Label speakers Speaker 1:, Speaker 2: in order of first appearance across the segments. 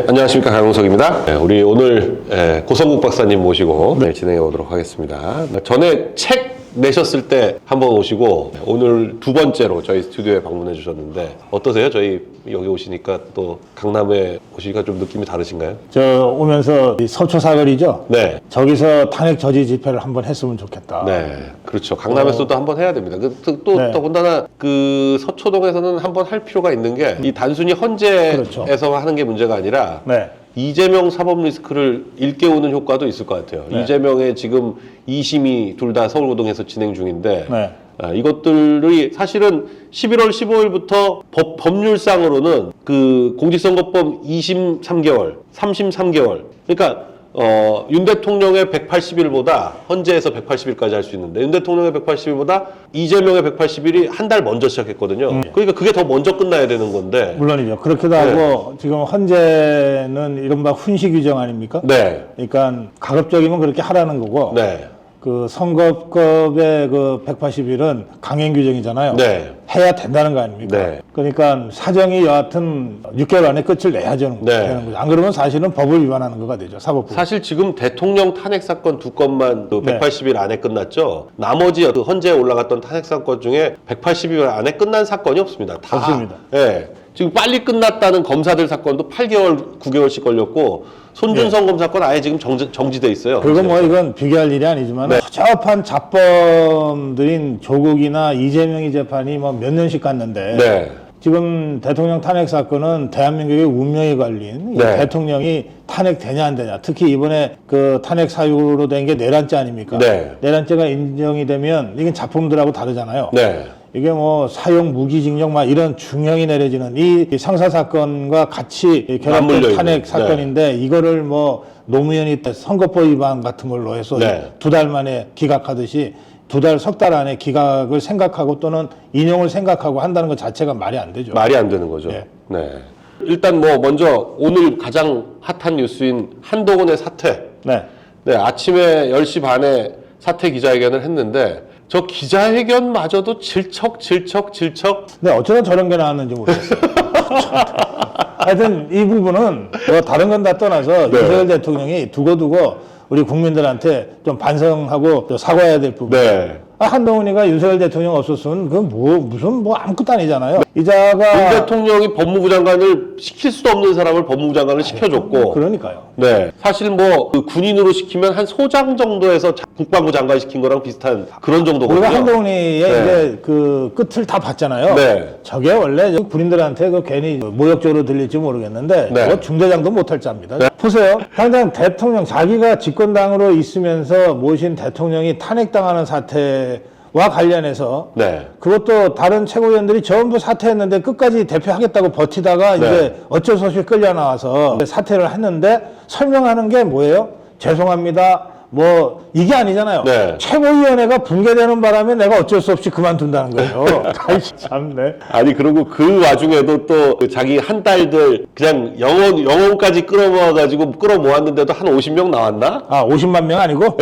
Speaker 1: 안녕하십니까, 강용석입니다. 우리 오늘 고성국 박사님 모시고 진행해 보도록 하겠습니다. 전에 책 내셨을 때 한번 오시고 오늘 두 번째로 저희 스튜디오에 방문해 주셨는데 어떠세요? 저희 여기 오시니까 또 강남에 오시니까 좀 느낌이 다르신가요?
Speaker 2: 저 오면서 이 서초 사거리죠?
Speaker 1: 네.
Speaker 2: 저기서 탄핵 저지 집회를 한번 했으면 좋겠다.
Speaker 1: 네, 그렇죠. 강남에서도 한번 해야 됩니다. 더군다나 그 서초동에서는 한번 할 필요가 있는 게 이 단순히 헌재에서
Speaker 2: 그렇죠.
Speaker 1: 하는 게 문제가 아니라
Speaker 2: 네.
Speaker 1: 이재명 사법 리스크를 일깨우는 효과도 있을 것 같아요.
Speaker 2: 네.
Speaker 1: 이재명의 지금 2심이 둘 다 서울고등에서 진행 중인데
Speaker 2: 네.
Speaker 1: 이것들이 사실은 11월 15일부터 법률상으로는 그 공직선거법 2심 3개월, 3심 3개월. 그러니까 윤 대통령의 180일보다 헌재에서 180일까지 할 수 있는데 윤 대통령의 180일보다 이재명의 180일이 한 달 먼저 시작했거든요. 그러니까 그게 더 먼저 끝나야 되는 건데.
Speaker 2: 물론이죠. 그렇기도 하고 지금 헌재는 이른바 훈시 규정 아닙니까?
Speaker 1: 네.
Speaker 2: 그러니까 가급적이면 그렇게 하라는 거고
Speaker 1: 네.
Speaker 2: 그 선거법의 그 180일은 강행 규정이잖아요.
Speaker 1: 네.
Speaker 2: 해야 된다는 거 아닙니까?
Speaker 1: 네.
Speaker 2: 그러니까 사정이 여하튼 6개월 안에 끝을 내야 되는
Speaker 1: 네.
Speaker 2: 거죠. 안 그러면 사실은 법을 위반하는 거가 되죠. 사법부.
Speaker 1: 사실 지금 대통령 탄핵 사건 두 건만 그 180일 안에 끝났죠. 나머지 그 헌재에 올라갔던 탄핵 사건 중에 180일 안에 끝난 사건이 없습니다. 다.
Speaker 2: 없습니다.
Speaker 1: 예. 지금 빨리 끝났다는 검사들 사건도 8개월, 9개월씩 걸렸고 손준성 검사건 아예 지금 정지돼 있어요.
Speaker 2: 그리고 뭐 이건 비교할 일이 아니지만 허접한 잡범들인 조국이나 이재명이 재판이 뭐 몇 년씩 갔는데
Speaker 1: 네.
Speaker 2: 지금 대통령 탄핵 사건은 대한민국의 운명이 걸린 이
Speaker 1: 네.
Speaker 2: 대통령이 탄핵되냐 안 되냐. 특히 이번에 그 탄핵 사유로 된 게 내란죄 아닙니까?
Speaker 1: 네.
Speaker 2: 내란죄가 인정이 되면 이건 잡범들하고 다르잖아요.
Speaker 1: 네.
Speaker 2: 이게 뭐 사형 무기징역 막 이런 중형이 내려지는 이 상사 사건과 같이 결합된 탄핵 사건인데 이거를 뭐 노무현이 선거법 위반 같은 걸로 해서
Speaker 1: 네.
Speaker 2: 두 달 만에 기각하듯이 석 달 안에 기각을 생각하고 또는 인용을 생각하고 한다는 것 자체가 말이 안 되죠.
Speaker 1: 말이 안 되는 거죠.
Speaker 2: 네.
Speaker 1: 네. 일단 뭐 먼저 오늘 가장 핫한 뉴스인 한동훈의 사퇴.
Speaker 2: 네.
Speaker 1: 네, 아침에 10시 반에 사퇴 기자회견을 했는데 저 기자회견마저도 질척.
Speaker 2: 근데 어쩌다 저런 게 나왔는지 모르겠어요. 하여튼 이 부분은 뭐 다른 건 다 떠나서
Speaker 1: 네.
Speaker 2: 윤석열 대통령이 두고두고 우리 국민들한테 좀 반성하고 또 사과해야 될 부분.
Speaker 1: 네.
Speaker 2: 한동훈이가 윤석열 대통령 없었으면 그 무슨 아무것도 아니잖아요. 이자가
Speaker 1: 윤 대통령이 법무부 장관을 시킬 수도 없는 사람을 법무부 장관을 시켜줬고.
Speaker 2: 그러니까요.
Speaker 1: 네. 사실 뭐 그 군인으로 시키면 한 소장 정도에서 국방부 장관 시킨 거랑 비슷한 그런 정도거든요.
Speaker 2: 우리가 한동훈이의
Speaker 1: 네.
Speaker 2: 이제 그 끝을 다 봤잖아요.
Speaker 1: 네.
Speaker 2: 저게 원래 군인들한테 그 괜히 모욕적으로 들릴지 모르겠는데
Speaker 1: 네.
Speaker 2: 그거 중대장도 못할 자입니다. 보세요. 당장 대통령 자기가 집권당으로 있으면서 모신 대통령이 탄핵당하는 사태와 관련해서
Speaker 1: 네.
Speaker 2: 그것도 다른 최고위원들이 전부 사퇴했는데 끝까지 대표하겠다고 버티다가
Speaker 1: 네.
Speaker 2: 이제 어쩔 수 없이 끌려 나와서 사퇴를 했는데 설명하는 게 뭐예요? 죄송합니다. 뭐 이게 아니잖아요.
Speaker 1: 네.
Speaker 2: 최고위원회가 붕괴되는 바람에 내가 어쩔 수 없이 그만둔다는 거예요. 아이 참네.
Speaker 1: 아니 그리고 그 와중에도 또 자기 한 딸들 그냥 영혼까지 끌어모아가지고 끌어모았는데도 한 50명 나왔나?
Speaker 2: 아 50만 명 아니고?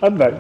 Speaker 2: 한달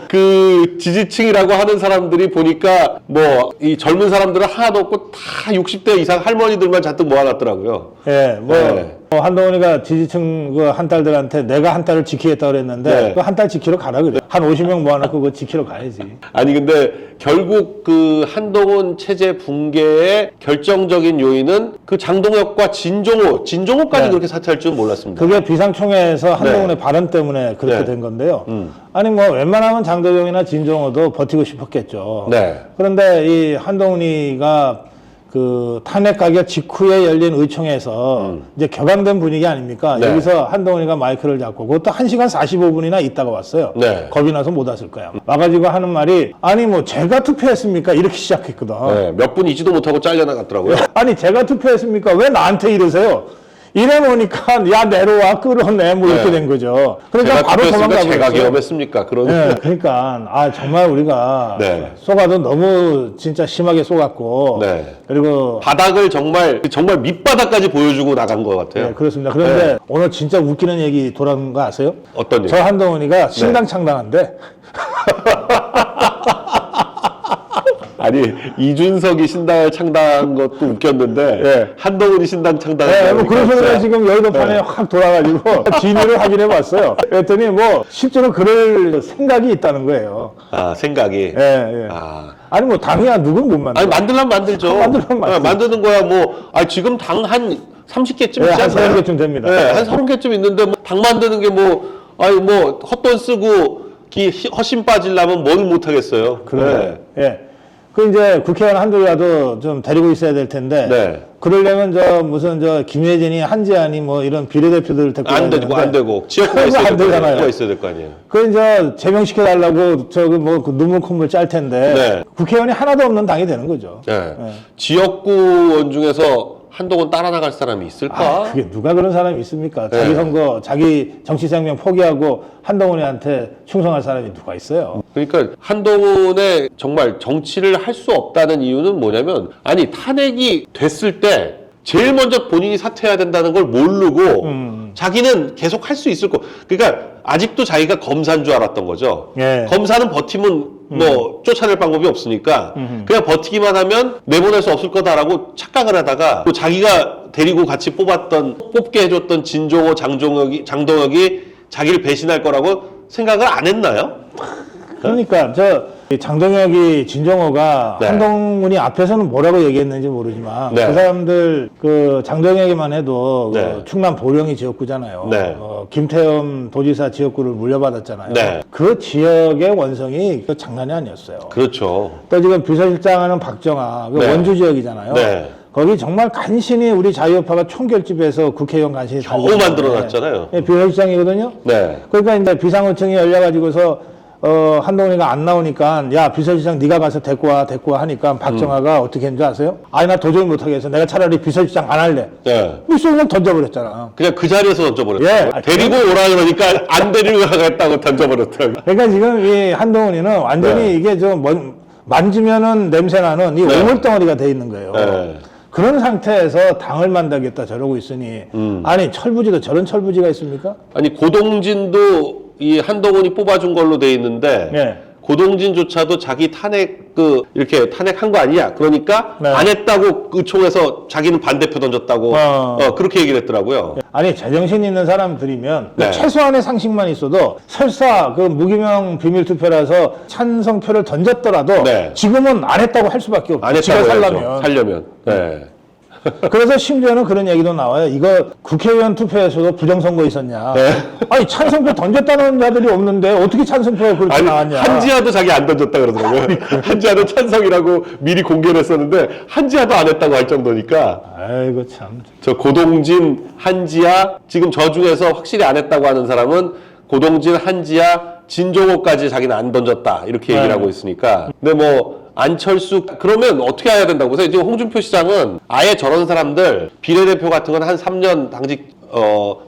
Speaker 1: 그 지지층이라고 하는 사람들이 보니까 뭐 이 젊은 사람들은 하나도 없고 다 60대 이상 할머니들만 잔뜩 모아놨더라고요.
Speaker 2: 예, 뭐
Speaker 1: 네.
Speaker 2: 한동훈이가 지지층 그 한 딸들한테 내가 한 딸을 지키겠다 그랬는데
Speaker 1: 네.
Speaker 2: 그 한 딸 지키러 가라 그래. 한 50명 모아놓고 그거 지키러 가야지.
Speaker 1: 아니 근데 결국 그 한동훈 체제 붕괴의 결정적인 요인은 그 장동혁과 진종호까지
Speaker 2: 네.
Speaker 1: 그렇게 사퇴할 줄은 몰랐습니다.
Speaker 2: 그게 비상총회에서 한동훈의
Speaker 1: 네.
Speaker 2: 발언 때문에 그렇게
Speaker 1: 네.
Speaker 2: 된 건데요. 아니 뭐 웬만하면 장도경이나 진종호도 버티고 싶었겠죠.
Speaker 1: 네.
Speaker 2: 그런데 이 한동훈이가 그 탄핵 가결 직후에 열린 의총에서 이제 격앙된 분위기 아닙니까?
Speaker 1: 네.
Speaker 2: 여기서 한동훈이가 마이크를 잡고 그것도 1시간 45분이나 있다가 왔어요.
Speaker 1: 네.
Speaker 2: 겁이 나서 못 왔을 거야. 와가지고 하는 말이 아니 뭐 제가 투표했습니까? 이렇게 시작했거든.
Speaker 1: 네, 몇 분 있지도 못하고 잘려나갔더라고요.
Speaker 2: 아니 제가 투표했습니까? 왜 나한테 이러세요? 이래 놓으니까 야 내려와 끌어내 뭐 이렇게
Speaker 1: 네.
Speaker 2: 된 거죠. 그러니까
Speaker 1: 제가
Speaker 2: 바로
Speaker 1: 투표했으니까
Speaker 2: 도망가고
Speaker 1: 제가
Speaker 2: 있어요.
Speaker 1: 기업했습니까? 그런.
Speaker 2: 네, 그러니까 아 정말 우리가
Speaker 1: 네.
Speaker 2: 속아도 너무 진짜 심하게 속았고
Speaker 1: 네.
Speaker 2: 그리고
Speaker 1: 바닥을 정말 밑바닥까지 보여주고 나간 것 같아요.
Speaker 2: 네, 그렇습니다. 그런데
Speaker 1: 네.
Speaker 2: 오늘 진짜 웃기는 얘기 돌아온 거 아세요?
Speaker 1: 어떤 얘기?
Speaker 2: 저 한동훈이가 신당 창당한데
Speaker 1: 아니 이준석이 신당을 창당한 것도 웃겼는데
Speaker 2: 예.
Speaker 1: 한동훈이 신당 창당한
Speaker 2: 네,
Speaker 1: 거
Speaker 2: 뭐 그런 소리가
Speaker 1: 진짜.
Speaker 2: 지금 여의도판에 확 돌아가지고 진위를 확인해봤어요. 그랬더니 뭐 실제로 그럴 생각이 있다는 거예요.
Speaker 1: 아 생각이.
Speaker 2: 예, 예.
Speaker 1: 아.
Speaker 2: 아니 뭐 당이야 누군 못 만들어.
Speaker 1: 아니 만들려면 만들죠.
Speaker 2: 만들려면 만들죠.
Speaker 1: 만드는 거야 뭐. 아 지금 당 한 30개쯤
Speaker 2: 네,
Speaker 1: 있지
Speaker 2: 한
Speaker 1: 않나요?
Speaker 2: 30개쯤 됩니다.
Speaker 1: 네, 한 30개쯤 있는데 뭐 당 만드는 게 뭐 아니 뭐 헛돈 쓰고 허심 빠지려면 뭘 못 하겠어요.
Speaker 2: 그래. 예. 그 이제 국회의원 한둘이라도 좀 데리고 있어야 될 텐데.
Speaker 1: 네.
Speaker 2: 그러려면 무슨 김혜진이 한지안이 뭐 이런 비례대표들 데리고
Speaker 1: 안 되고 안 되고 지역구가 있어야
Speaker 2: 안 되잖아요.
Speaker 1: 될 거 아니에요.
Speaker 2: 그 이제 제명시켜 달라고 그 눈물 콧물 짤 텐데.
Speaker 1: 네.
Speaker 2: 국회의원이 하나도 없는 당이 되는 거죠.
Speaker 1: 네. 지역구원 중에서 한동훈 따라 나갈 사람이 있을까?
Speaker 2: 아, 그게 누가 그런 사람이 있습니까?
Speaker 1: 네.
Speaker 2: 자기 선거, 자기 정치 생명 포기하고 한동훈한테 충성할 사람이 누가 있어요?
Speaker 1: 그러니까 한동훈의 정말 정치를 할 수 없다는 이유는 뭐냐면 아니 탄핵이 됐을 때 제일 먼저 본인이 사퇴해야 된다는 걸 모르고 자기는 계속 할 수 있을 거. 그러니까 아직도 자기가 검사인 줄 알았던 거죠.
Speaker 2: 예.
Speaker 1: 검사는 버티면 뭐 쫓아낼 방법이 없으니까 그냥 버티기만 하면 내보낼 수 없을 거다라고 착각을 하다가 또 자기가 데리고 같이 뽑게 해줬던 진종호, 장동혁이 자기를 배신할 거라고 생각을 안 했나요?
Speaker 2: 그러니까 장동혁이 진정호가
Speaker 1: 네.
Speaker 2: 한동훈이 앞에서는 뭐라고 얘기했는지 모르지만
Speaker 1: 네.
Speaker 2: 그 사람들 장동혁이만 해도
Speaker 1: 네.
Speaker 2: 그 충남 보령이 지역구잖아요.
Speaker 1: 네.
Speaker 2: 김태흠 도지사 지역구를 물려받았잖아요.
Speaker 1: 네.
Speaker 2: 그 지역의 원성이 장난이 아니었어요.
Speaker 1: 그렇죠.
Speaker 2: 또 지금 비서실장하는 박정아 그
Speaker 1: 네.
Speaker 2: 원주 지역이잖아요.
Speaker 1: 네.
Speaker 2: 거기 정말 간신히 우리 자유우파가 총결집에서 국회의원 간신히
Speaker 1: 겨우
Speaker 2: 달고
Speaker 1: 만들어놨잖아요.
Speaker 2: 예, 비서실장이거든요.
Speaker 1: 네.
Speaker 2: 그러니까 이제 비상호청이 열려가지고서 한동훈이가 안 나오니까 야 비서실장 네가 가서 데리고 와 하니까 박정아가 어떻게 했는지 아세요? 아니 나 도저히 못하겠어. 내가 차라리 비서실장 안 할래.
Speaker 1: 네.
Speaker 2: 미션을 던져버렸잖아.
Speaker 1: 그냥 그 자리에서 던져버렸어요.
Speaker 2: 예.
Speaker 1: 데리고 오라 그러니까 안 데리고 가겠다고 던져버렸더라고요.
Speaker 2: 그러니까 지금 이 한동훈이는 완전히
Speaker 1: 네.
Speaker 2: 이게 만지면은 냄새나는 이
Speaker 1: 네.
Speaker 2: 오물덩어리가 돼 있는 거예요.
Speaker 1: 네.
Speaker 2: 그런 상태에서 당을 만들겠다 저러고 있으니 아니 철부지도 저런 철부지가 있습니까?
Speaker 1: 아니 고동진도 이 한동훈이 뽑아준 걸로 돼 있는데
Speaker 2: 네.
Speaker 1: 고동진조차도 자기 이렇게 탄핵한 거 아니야. 그러니까
Speaker 2: 네.
Speaker 1: 안 했다고 의총에서 자기는 반대표 던졌다고 그렇게 얘기를 했더라고요.
Speaker 2: 아니 제정신 있는 사람들이면
Speaker 1: 네.
Speaker 2: 최소한의 상식만 있어도 설사 그 무기명 비밀투표라서 찬성표를 던졌더라도
Speaker 1: 네.
Speaker 2: 지금은 안 했다고 할 수밖에 없죠.
Speaker 1: 안
Speaker 2: 지가
Speaker 1: 했다고
Speaker 2: 살려면.
Speaker 1: 살려면. 네.
Speaker 2: 그래서 심지어는 그런 얘기도 나와요. 이거 국회의원 투표에서도 부정선거 있었냐.
Speaker 1: 네.
Speaker 2: 아니 찬성표 던졌다는 자들이 없는데 어떻게 찬성표가 그렇게
Speaker 1: 아니
Speaker 2: 나왔냐.
Speaker 1: 한지아도 자기 안 던졌다 그러더라고요. 한지아는 찬성이라고 미리 공개를 했었는데 한지아도 안 했다고 할 정도니까.
Speaker 2: 아이고 참.
Speaker 1: 저 고동진, 한지아 지금 저 중에서 확실히 안 했다고 하는 사람은 고동진, 한지아, 진종호까지 자기는 안 던졌다 이렇게 얘기를
Speaker 2: 네.
Speaker 1: 하고 있으니까. 근데 뭐 안철수 그러면 어떻게 해야 된다고 보세요? 지금 홍준표 시장은 아예 저런 사람들 비례대표 같은 건 한 3년 당직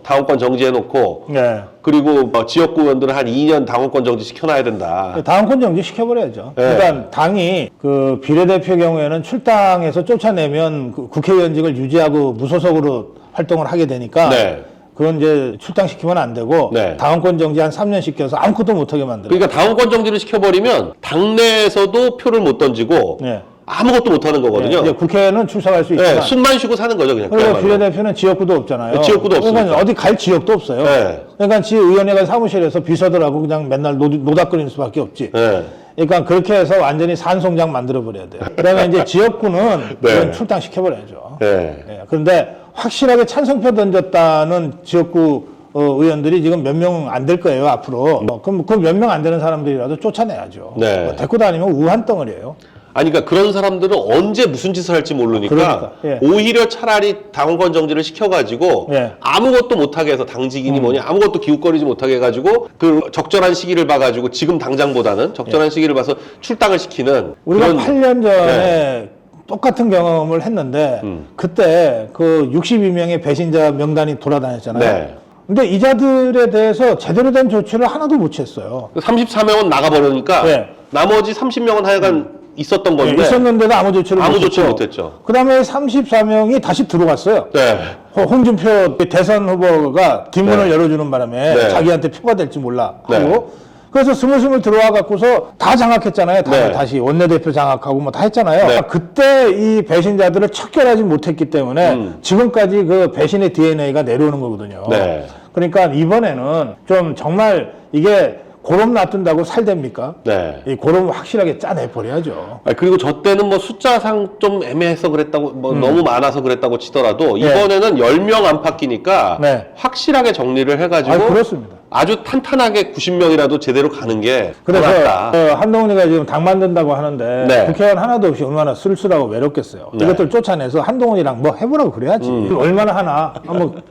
Speaker 1: 당원권 정지해놓고
Speaker 2: 네.
Speaker 1: 그리고 지역구 의원들은 한 2년 당원권 정지 시켜놔야 된다.
Speaker 2: 당원권 정지 시켜버려야죠.
Speaker 1: 네.
Speaker 2: 그러니까 당이 그 비례대표 경우에는 출당해서 쫓아내면 그 국회의원직을 유지하고 무소속으로 활동을 하게 되니까
Speaker 1: 네.
Speaker 2: 그건 이제 출당시키면 안 되고
Speaker 1: 네.
Speaker 2: 당원권 정지 한 3년 시켜서 아무것도 못하게 만들어요.
Speaker 1: 그러니까 당원권 정지를 시켜버리면 당내에서도 표를 못 던지고
Speaker 2: 네.
Speaker 1: 아무것도 못 하는 거거든요.
Speaker 2: 이제 국회는 출석할 수 있지만
Speaker 1: 네, 숨만 쉬고 사는 거죠, 그냥.
Speaker 2: 그리고
Speaker 1: 그야말로.
Speaker 2: 비례대표는 지역구도 없잖아요.
Speaker 1: 네, 지역구도
Speaker 2: 그러니까
Speaker 1: 없으니까.
Speaker 2: 어디 갈 지역도 없어요.
Speaker 1: 네.
Speaker 2: 그러니까 지의원회관 사무실에서 비서들하고 그냥 맨날 노닥거리는 수밖에 없지.
Speaker 1: 네.
Speaker 2: 그러니까 그렇게 해서 완전히 산송장 만들어버려야 돼요. 그다음에 이제 지역구는
Speaker 1: 네.
Speaker 2: 그건 출당시켜버려야죠.
Speaker 1: 네.
Speaker 2: 예, 그런데 확실하게 찬성표 던졌다는 지역구 의원들이 지금 몇 명 안 될 거예요, 앞으로. 그럼 그 몇 명 안 되는 사람들이라도 쫓아내야죠.
Speaker 1: 네.
Speaker 2: 데리고 다니면 우한 덩어리예요.
Speaker 1: 아니, 그러니까 그런 사람들은 언제 무슨 짓을 할지 모르니까
Speaker 2: 그러니까, 예.
Speaker 1: 오히려 차라리 당원권 정지를 시켜가지고
Speaker 2: 예.
Speaker 1: 아무것도 못하게 해서 당직인이 뭐냐 아무것도 기웃거리지 못하게 해가지고 그 적절한 시기를 봐가지고 지금 당장보다는 적절한 시기를 봐서 출당을 시키는
Speaker 2: 우리가
Speaker 1: 그런
Speaker 2: 8년 전에 똑같은 경험을 했는데 그때 그 62명의 배신자 명단이 돌아다녔잖아요.
Speaker 1: 네.
Speaker 2: 근데 이 자들에 대해서 제대로 된 조치를 하나도 못 취했어요.
Speaker 1: 34명은 나가버리니까
Speaker 2: 네.
Speaker 1: 나머지 30명은 하여간 있었던 건데
Speaker 2: 네, 있었는데도 아무 조치를
Speaker 1: 아무
Speaker 2: 못
Speaker 1: 조치를
Speaker 2: 했고.
Speaker 1: 못했죠.
Speaker 2: 그다음에 34명이 다시 들어갔어요.
Speaker 1: 네.
Speaker 2: 홍준표 대선 후보가 뒷문을
Speaker 1: 네.
Speaker 2: 열어주는 바람에
Speaker 1: 네.
Speaker 2: 자기한테 표가 될지 몰라 하고
Speaker 1: 네.
Speaker 2: 그래서 스물스물 들어와 갖고서 다 장악했잖아요.
Speaker 1: 네.
Speaker 2: 다시 원내대표 장악하고 뭐 다 했잖아요.
Speaker 1: 네.
Speaker 2: 그때 이 배신자들을 척결하지 못했기 때문에 지금까지 그 배신의 DNA가 내려오는 거거든요.
Speaker 1: 네.
Speaker 2: 그러니까 이번에는 좀 정말 이게 고름 놔둔다고 살 됩니까?
Speaker 1: 네.
Speaker 2: 이 고름 확실하게 짜내 버려야죠.
Speaker 1: 그리고 저 때는 뭐 숫자상 좀 애매해서 그랬다고, 뭐 너무 많아서 그랬다고 치더라도,
Speaker 2: 네.
Speaker 1: 이번에는 10명 안팎이니까
Speaker 2: 네.
Speaker 1: 확실하게 정리를 해가지고
Speaker 2: 그렇습니다.
Speaker 1: 아주 탄탄하게 90명이라도 제대로 가는 게
Speaker 2: 그래서
Speaker 1: 낫다.
Speaker 2: 한동훈이가 지금 당 만든다고 하는데
Speaker 1: 네.
Speaker 2: 국회의원 하나도 없이 얼마나 쓸쓸하고 외롭겠어요.
Speaker 1: 네.
Speaker 2: 이것들 쫓아내서 한동훈이랑 뭐 해보라고 그래야지. 얼마나 하나 한번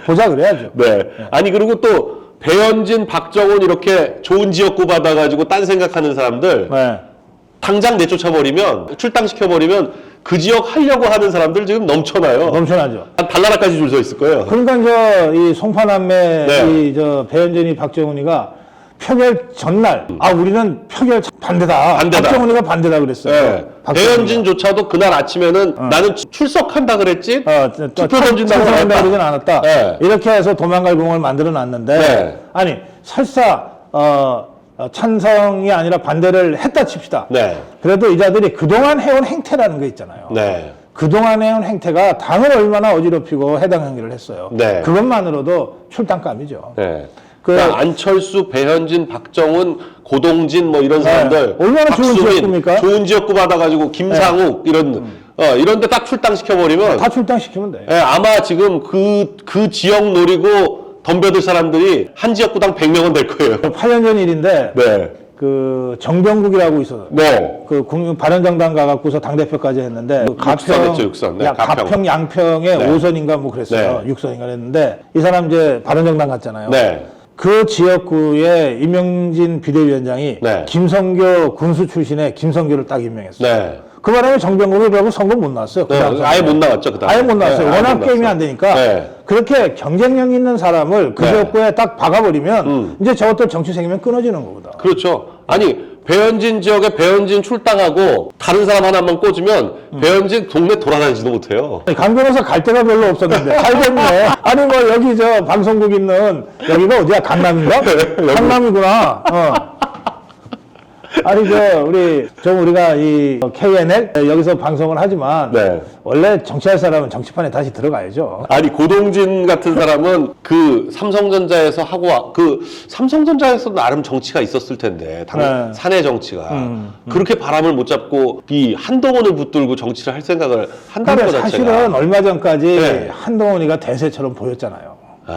Speaker 2: 보자 그래야죠.
Speaker 1: 네. 아니, 그리고 또 배현진, 박정훈 이렇게 좋은 지역구 받아가지고 딴 생각하는 사람들
Speaker 2: 네.
Speaker 1: 당장 내쫓아버리면, 출당시켜버리면 그 지역 하려고 하는 사람들 지금 넘쳐나요.
Speaker 2: 넘쳐나죠.
Speaker 1: 한 달나라까지 줄 서 있을 거예요.
Speaker 2: 그러니까 이 송파남매
Speaker 1: 네.
Speaker 2: 이 배현진이 박정훈이가 표결 전날 우리는 표결 반대다.
Speaker 1: 반대다.
Speaker 2: 박정훈이가 반대다 그랬어요.
Speaker 1: 네. 배현진조차도 그날 아침에는 나는 출석한다 그랬지 투표 던진다고
Speaker 2: 찬성한다
Speaker 1: 했다.
Speaker 2: 그러진 않았다.
Speaker 1: 네.
Speaker 2: 이렇게 해서 도망갈 공을 만들어 놨는데
Speaker 1: 네.
Speaker 2: 아니 설사 찬성이 아니라 반대를 했다 칩시다.
Speaker 1: 네.
Speaker 2: 그래도 이 자들이 그동안 해온 행태라는 거 있잖아요.
Speaker 1: 네.
Speaker 2: 그동안 해온 행태가 당을 얼마나 어지럽히고 해당 행위를 했어요.
Speaker 1: 네.
Speaker 2: 그것만으로도 출당감이죠.
Speaker 1: 네.
Speaker 2: 그-
Speaker 1: 그러니까 안철수, 배현진, 박정훈, 고동진 뭐 이런 사람들
Speaker 2: 얼마나 좋은
Speaker 1: 박수민,
Speaker 2: 지역구입니까?
Speaker 1: 좋은 지역구 받아가지고 김상욱 이런데 딱 출당시켜 버리면
Speaker 2: 다 출당시키면 돼.
Speaker 1: 아마 지금 그 지역 노리고 덤벼들 사람들이 한 지역구당 100명은 될 거예요.
Speaker 2: 8년 전 일인데
Speaker 1: 네.
Speaker 2: 그 정병국이라고 있어요.
Speaker 1: 네.
Speaker 2: 그 바른정당 가갖고서 당대표까지 했는데 그
Speaker 1: 육선했죠, 육선. 네, 가평.
Speaker 2: 가평 양평에
Speaker 1: 네.
Speaker 2: 5선인가 뭐 그랬어요.
Speaker 1: 네.
Speaker 2: 6선인가 그랬는데 이 사람 이제 바른정당 갔잖아요.
Speaker 1: 네.
Speaker 2: 그 지역구에 임명진 비대위원장이
Speaker 1: 네.
Speaker 2: 김성교 군수 출신의 김성교를 딱 임명했어요.
Speaker 1: 네.
Speaker 2: 그 바람에 정병국이 결국 선거 못 나왔어요. 그
Speaker 1: 네.
Speaker 2: 다음
Speaker 1: 아예
Speaker 2: 선거에.
Speaker 1: 못 나왔죠, 그 다음에.
Speaker 2: 아예 못 나왔어요.
Speaker 1: 네, 아예
Speaker 2: 워낙
Speaker 1: 못
Speaker 2: 게임이
Speaker 1: 나왔어요.
Speaker 2: 안 되니까
Speaker 1: 네.
Speaker 2: 그렇게 경쟁력 있는 사람을 그
Speaker 1: 네.
Speaker 2: 지역구에 딱 박아버리면 이제 저것들 정치 생명이 끊어지는 거거든.
Speaker 1: 그렇죠. 아니, 배현진 지역에 배현진 출당하고 다른 사람 하나만 꽂으면 배현진 동네 돌아다니지도 못해요.
Speaker 2: 강 변호사 갈 데가 별로 없었는데 살겠네. 아니 뭐 여기 저 방송국 있는 여기가 어디야? 강남인가? 강남이구나. 아니 우리가 이 KNL 여기서 방송을 하지만
Speaker 1: 네.
Speaker 2: 원래 정치할 사람은 정치판에 다시 들어가야죠.
Speaker 1: 아니, 고동진 같은 사람은 그 삼성전자에서 그 삼성전자에서 나름 정치가 있었을 텐데,
Speaker 2: 네.
Speaker 1: 사내 정치가. 그렇게 바람을 못 잡고 이 한동훈을 붙들고 정치를 할 생각을 한다는
Speaker 2: 근데
Speaker 1: 것 자체가.
Speaker 2: 사실은 얼마 전까지
Speaker 1: 네.
Speaker 2: 한동훈이가 대세처럼 보였잖아요.
Speaker 1: 에,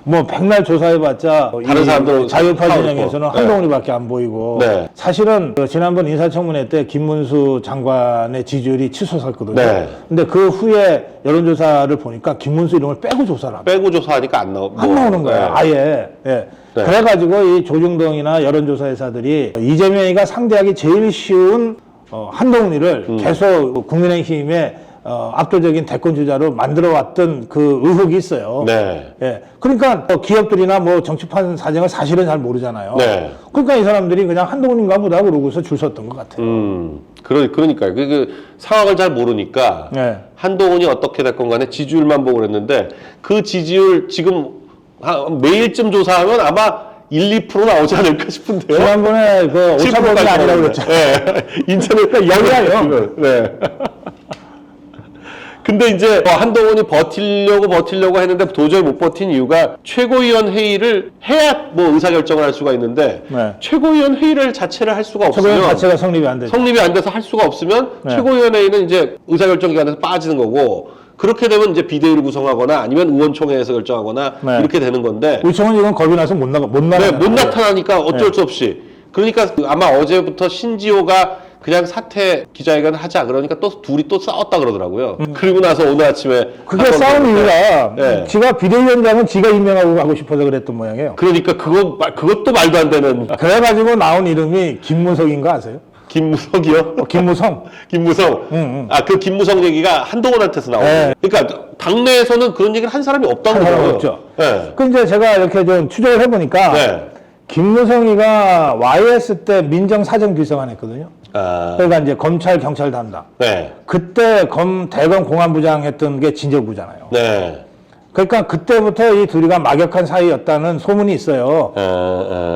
Speaker 2: 뭐 백날 조사해봤자
Speaker 1: 다른
Speaker 2: 이
Speaker 1: 사람들은
Speaker 2: 자유파
Speaker 1: 파워있고.
Speaker 2: 진영에서는
Speaker 1: 네.
Speaker 2: 한동훈이밖에 안 보이고
Speaker 1: 네.
Speaker 2: 사실은 그 지난번 인사청문회 때 김문수 장관의 지지율이 치솟았거든요.
Speaker 1: 네.
Speaker 2: 근데 그 후에 여론조사를 보니까 김문수 이름을 빼고 조사를 합니다.
Speaker 1: 빼고 조사하니까 안
Speaker 2: 나오는 거예요.
Speaker 1: 네.
Speaker 2: 아예. 예.
Speaker 1: 네.
Speaker 2: 그래가지고 이 조중동이나 여론조사 회사들이 이재명이가 상대하기 제일 쉬운 한동훈이를 계속 국민의힘에 압도적인 대권 주자로 만들어왔던 그 의혹이 있어요.
Speaker 1: 네.
Speaker 2: 예. 그러니까 기업들이나 뭐 정치판 사정을 사실은 잘 모르잖아요.
Speaker 1: 네.
Speaker 2: 그러니까 이 사람들이 그냥 한동훈인가 보다 그러고서 줄 섰던 것 같아요.
Speaker 1: 그러니까요. 그 상황을 잘 모르니까
Speaker 2: 네.
Speaker 1: 한동훈이 어떻게 됐건 간에 지지율만 보고 그랬는데 그 지지율 지금 매일쯤 조사하면 아마 1~2% 나오지 않을까 싶은데요.
Speaker 2: 지난번에 그
Speaker 1: 7%
Speaker 2: 오차범위
Speaker 1: 까지
Speaker 2: 아니라고
Speaker 1: 나오는데.
Speaker 2: 그랬죠.
Speaker 1: 네. 인천에
Speaker 2: 영이야,
Speaker 1: 네. 근데 이제 한동훈이 버티려고 했는데 도저히 못 버틴 이유가 최고위원 회의를 해야 뭐 의사결정을 할 수가 있는데
Speaker 2: 네.
Speaker 1: 최고위원 회의를 자체를 할 수가 없으면
Speaker 2: 최고위원 자체가 성립이 안 되죠.
Speaker 1: 성립이 안 돼서 할 수가 없으면
Speaker 2: 네.
Speaker 1: 최고위원회의는 이제 의사결정 기관에서 빠지는 거고 그렇게 되면 이제 비대위를 구성하거나 아니면 의원총회에서 결정하거나
Speaker 2: 네.
Speaker 1: 이렇게 되는 건데
Speaker 2: 우청은 이건 겁이 나서 못
Speaker 1: 나타나니까 어쩔 수 없이 그러니까 아마 어제부터 신지호가 그냥 사퇴 기자회견 하자 그러니까 또 둘이 또 싸웠다 그러더라고요. 그리고 나서 오늘 아침에
Speaker 2: 그게 싸움 이유가
Speaker 1: 네.
Speaker 2: 지가 비대위원장은 지가 임명하고 가고 싶어서 그랬던 모양이에요.
Speaker 1: 그러니까 그것도 말도 안 되는
Speaker 2: 그래가지고 나온 이름이 김무석인 거 아세요?
Speaker 1: 김무석이요?
Speaker 2: 김무성.
Speaker 1: 김무성. 그 김무성 얘기가 한동훈한테서 나오고.
Speaker 2: 네.
Speaker 1: 그러니까 당내에서는 그런 얘기를 한 사람이 없다고
Speaker 2: 한 사람
Speaker 1: 그러더라고요.
Speaker 2: 없죠.
Speaker 1: 네.
Speaker 2: 그 이제 제가 이렇게 좀 추적을 해보니까
Speaker 1: 네.
Speaker 2: 김무성이가 YS 때 민정사정비서관 했거든요.
Speaker 1: 아,
Speaker 2: 그러니까 이제 검찰 경찰 담당.
Speaker 1: 네.
Speaker 2: 그때 대검 공안부장 했던 게 진저구잖아요.
Speaker 1: 네.
Speaker 2: 그러니까 그때부터 이 둘이가 막역한 사이였다는 소문이 있어요.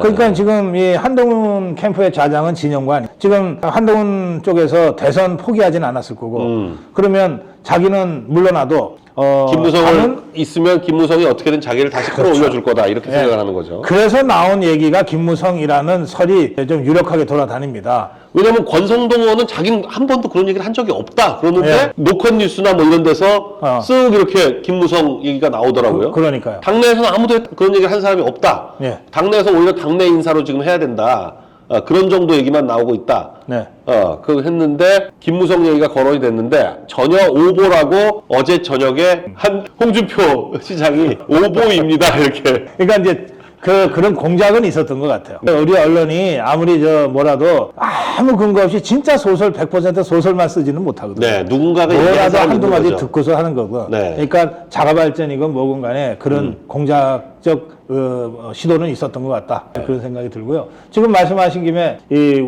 Speaker 2: 그러니까 지금 이 한동훈 캠프의 좌장은 진영관, 지금 한동훈 쪽에서 대선 포기하진 않았을 거고, 그러면 자기는 물러나도
Speaker 1: 김무성을 있으면 김무성이 어떻게든 자기를 다시 끌어올려줄 거다 이렇게 생각을 하는 거죠.
Speaker 2: 그래서 나온 얘기가 김무성이라는 설이 좀 유력하게 돌아다닙니다.
Speaker 1: 왜냐면 권성동 의원은 자기는 한 번도 그런 얘기를 한 적이 없다 그러는데 노컷 뉴스나 뭐 이런 데서 쓱 이렇게 김무성 얘기가 나오더라고요.
Speaker 2: 그러니까요.
Speaker 1: 당내에서는 아무도 그런 얘기를 한 사람이 없다.
Speaker 2: 예.
Speaker 1: 당내에서 오히려 당내 인사로 지금 해야 된다. 그런 정도 얘기만 나오고 있다.
Speaker 2: 네.
Speaker 1: 그거 했는데 김무성 얘기가 거론이 됐는데 전혀 오보라고 어제 저녁에 한 홍준표 시장이 오보입니다 이렇게.
Speaker 2: 그러니까 이제 그런 공작은 있었던 것 같아요. 우리 언론이 아무리 뭐라도 아무 근거 없이 진짜 소설 100% 소설만 쓰지는 못하거든요.
Speaker 1: 네, 누군가가
Speaker 2: 뭐라도 한두 마디 듣고서 하는 거고.
Speaker 1: 네.
Speaker 2: 그러니까 자가발전이건 뭐건 간에 그런 공작적 시도는 있었던 것 같다. 그런 생각이 들고요. 지금 말씀하신 김에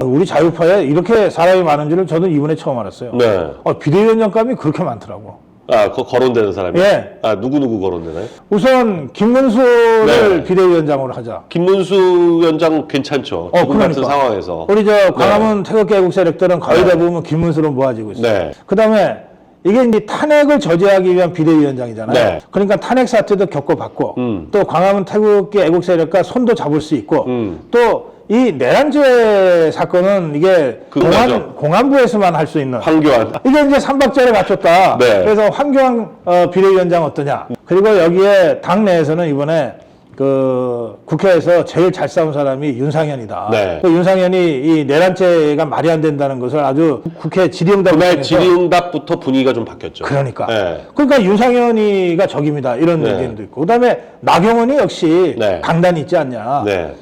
Speaker 2: 우리 자유파에 이렇게 사람이 많은 줄은 저는 이번에 처음 알았어요.
Speaker 1: 네.
Speaker 2: 비대위원장감이 그렇게 많더라고.
Speaker 1: 그 거론되는 사람이?
Speaker 2: 예.
Speaker 1: 누구 거론되나요?
Speaker 2: 우선 김문수를
Speaker 1: 네.
Speaker 2: 비대위원장으로 하자.
Speaker 1: 김문수 위원장 괜찮죠. 지금 같은 상황에서.
Speaker 2: 우리 광화문 태극기 애국 세력들은 거의 대부분 김문수로 모아지고 있어요.
Speaker 1: 네.
Speaker 2: 그다음에 이게 이제 탄핵을 저지하기 위한 비대위원장이잖아요.
Speaker 1: 네.
Speaker 2: 그러니까 탄핵 사태도 겪어봤고, 또 광화문 태극기 애국 세력과 손도 잡을 수 있고, 또 이 내란죄 사건은 이게 공안부에서만 할 수 있는.
Speaker 1: 황교안.
Speaker 2: 이게 이제 삼박자를 갖췄다.
Speaker 1: 네.
Speaker 2: 그래서 황교안 비대위원장 어떠냐. 그리고 여기에 당내에서는 이번에 국회에서 제일 잘 싸운 사람이 윤상현이다.
Speaker 1: 네.
Speaker 2: 윤상현이 이 내란죄가 말이 안 된다는 것을 아주 국회 질의응답
Speaker 1: 그날 질의응답부터 분위기가 좀 바뀌었죠.
Speaker 2: 그러니까.
Speaker 1: 네.
Speaker 2: 그러니까 윤상현이가 적입니다. 이런 의견도 있고. 그다음에 나경원이 역시
Speaker 1: 네.
Speaker 2: 강단이 있지 않냐.
Speaker 1: 네.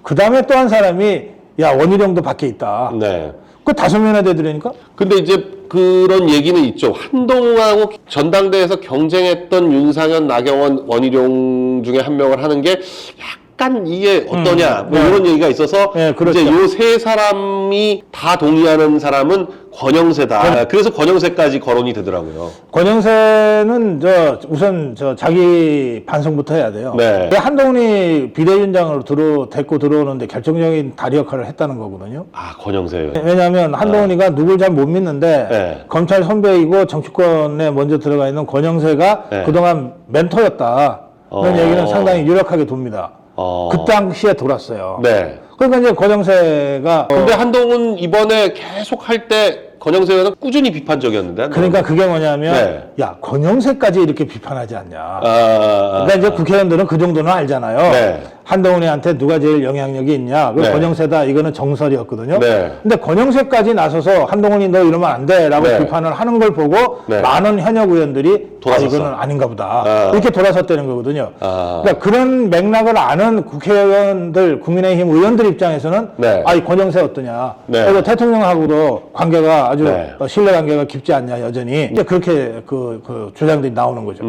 Speaker 2: 그다음에 또 한 사람이 원희룡도 밖에 있다.
Speaker 1: 네.
Speaker 2: 그 5명이나 되더라니까.
Speaker 1: 근데 이제 그런 얘기는 있죠. 한동훈하고 전당대회에서 경쟁했던 윤상현, 나경원, 원희룡 중에 한 명을 하는 게 약간 이게 어떠냐 뭐 이런 얘기가 있어서
Speaker 2: 네, 그렇죠.
Speaker 1: 이제 요 세 사람이 다 동의하는 사람은 권영세다. 그래서 권영세까지 거론이 되더라고요.
Speaker 2: 권영세는 우선 자기 반성부터 해야 돼요.
Speaker 1: 네.
Speaker 2: 한동훈이 비대위원장으로 데리고 들어오는데 결정적인 다리 역할을 했다는 거거든요.
Speaker 1: 권영세.
Speaker 2: 왜냐하면 한동훈이가 누굴 잘 못 믿는데
Speaker 1: 네.
Speaker 2: 검찰 선배이고 정치권에 먼저 들어가 있는 권영세가
Speaker 1: 네.
Speaker 2: 그동안 멘토였다. 그런 얘기는 상당히 유력하게 돕니다. 그 당시에 돌았어요.
Speaker 1: 네.
Speaker 2: 그러니까 이제 권영세가
Speaker 1: 근데 한동훈 이번에 계속 할 때 권영세 의원은 꾸준히 비판적이었는데.
Speaker 2: 그러니까 그게 뭐냐면
Speaker 1: 네.
Speaker 2: 야 권영세까지 이렇게 비판하지 않냐.
Speaker 1: 그러니까
Speaker 2: 그러니까 이제 국회의원들은 그 정도는 알잖아요.
Speaker 1: 네.
Speaker 2: 한동훈이한테 누가 제일 영향력이 있냐. 그
Speaker 1: 네.
Speaker 2: 권영세다. 이거는 정설이었거든요.
Speaker 1: 네.
Speaker 2: 근데 권영세까지 나서서 한동훈이 너 이러면 안 돼라고
Speaker 1: 네.
Speaker 2: 비판을 하는 걸 보고
Speaker 1: 네.
Speaker 2: 많은 현역 의원들이
Speaker 1: 돌아섰어.
Speaker 2: 이거는 아닌가 보다. 이렇게 돌아섰다는 거거든요.
Speaker 1: 아.
Speaker 2: 그러니까 그런 맥락을 아는 국회의원들, 국민의힘 의원들 입장에서는
Speaker 1: 네.
Speaker 2: 이 권영세 어떠냐.
Speaker 1: 네.
Speaker 2: 그리고 대통령하고도 관계가 아주
Speaker 1: 네.
Speaker 2: 신뢰 관계가 깊지 않냐 여전히. 이제 그렇게 그 주장들이 나오는 거죠.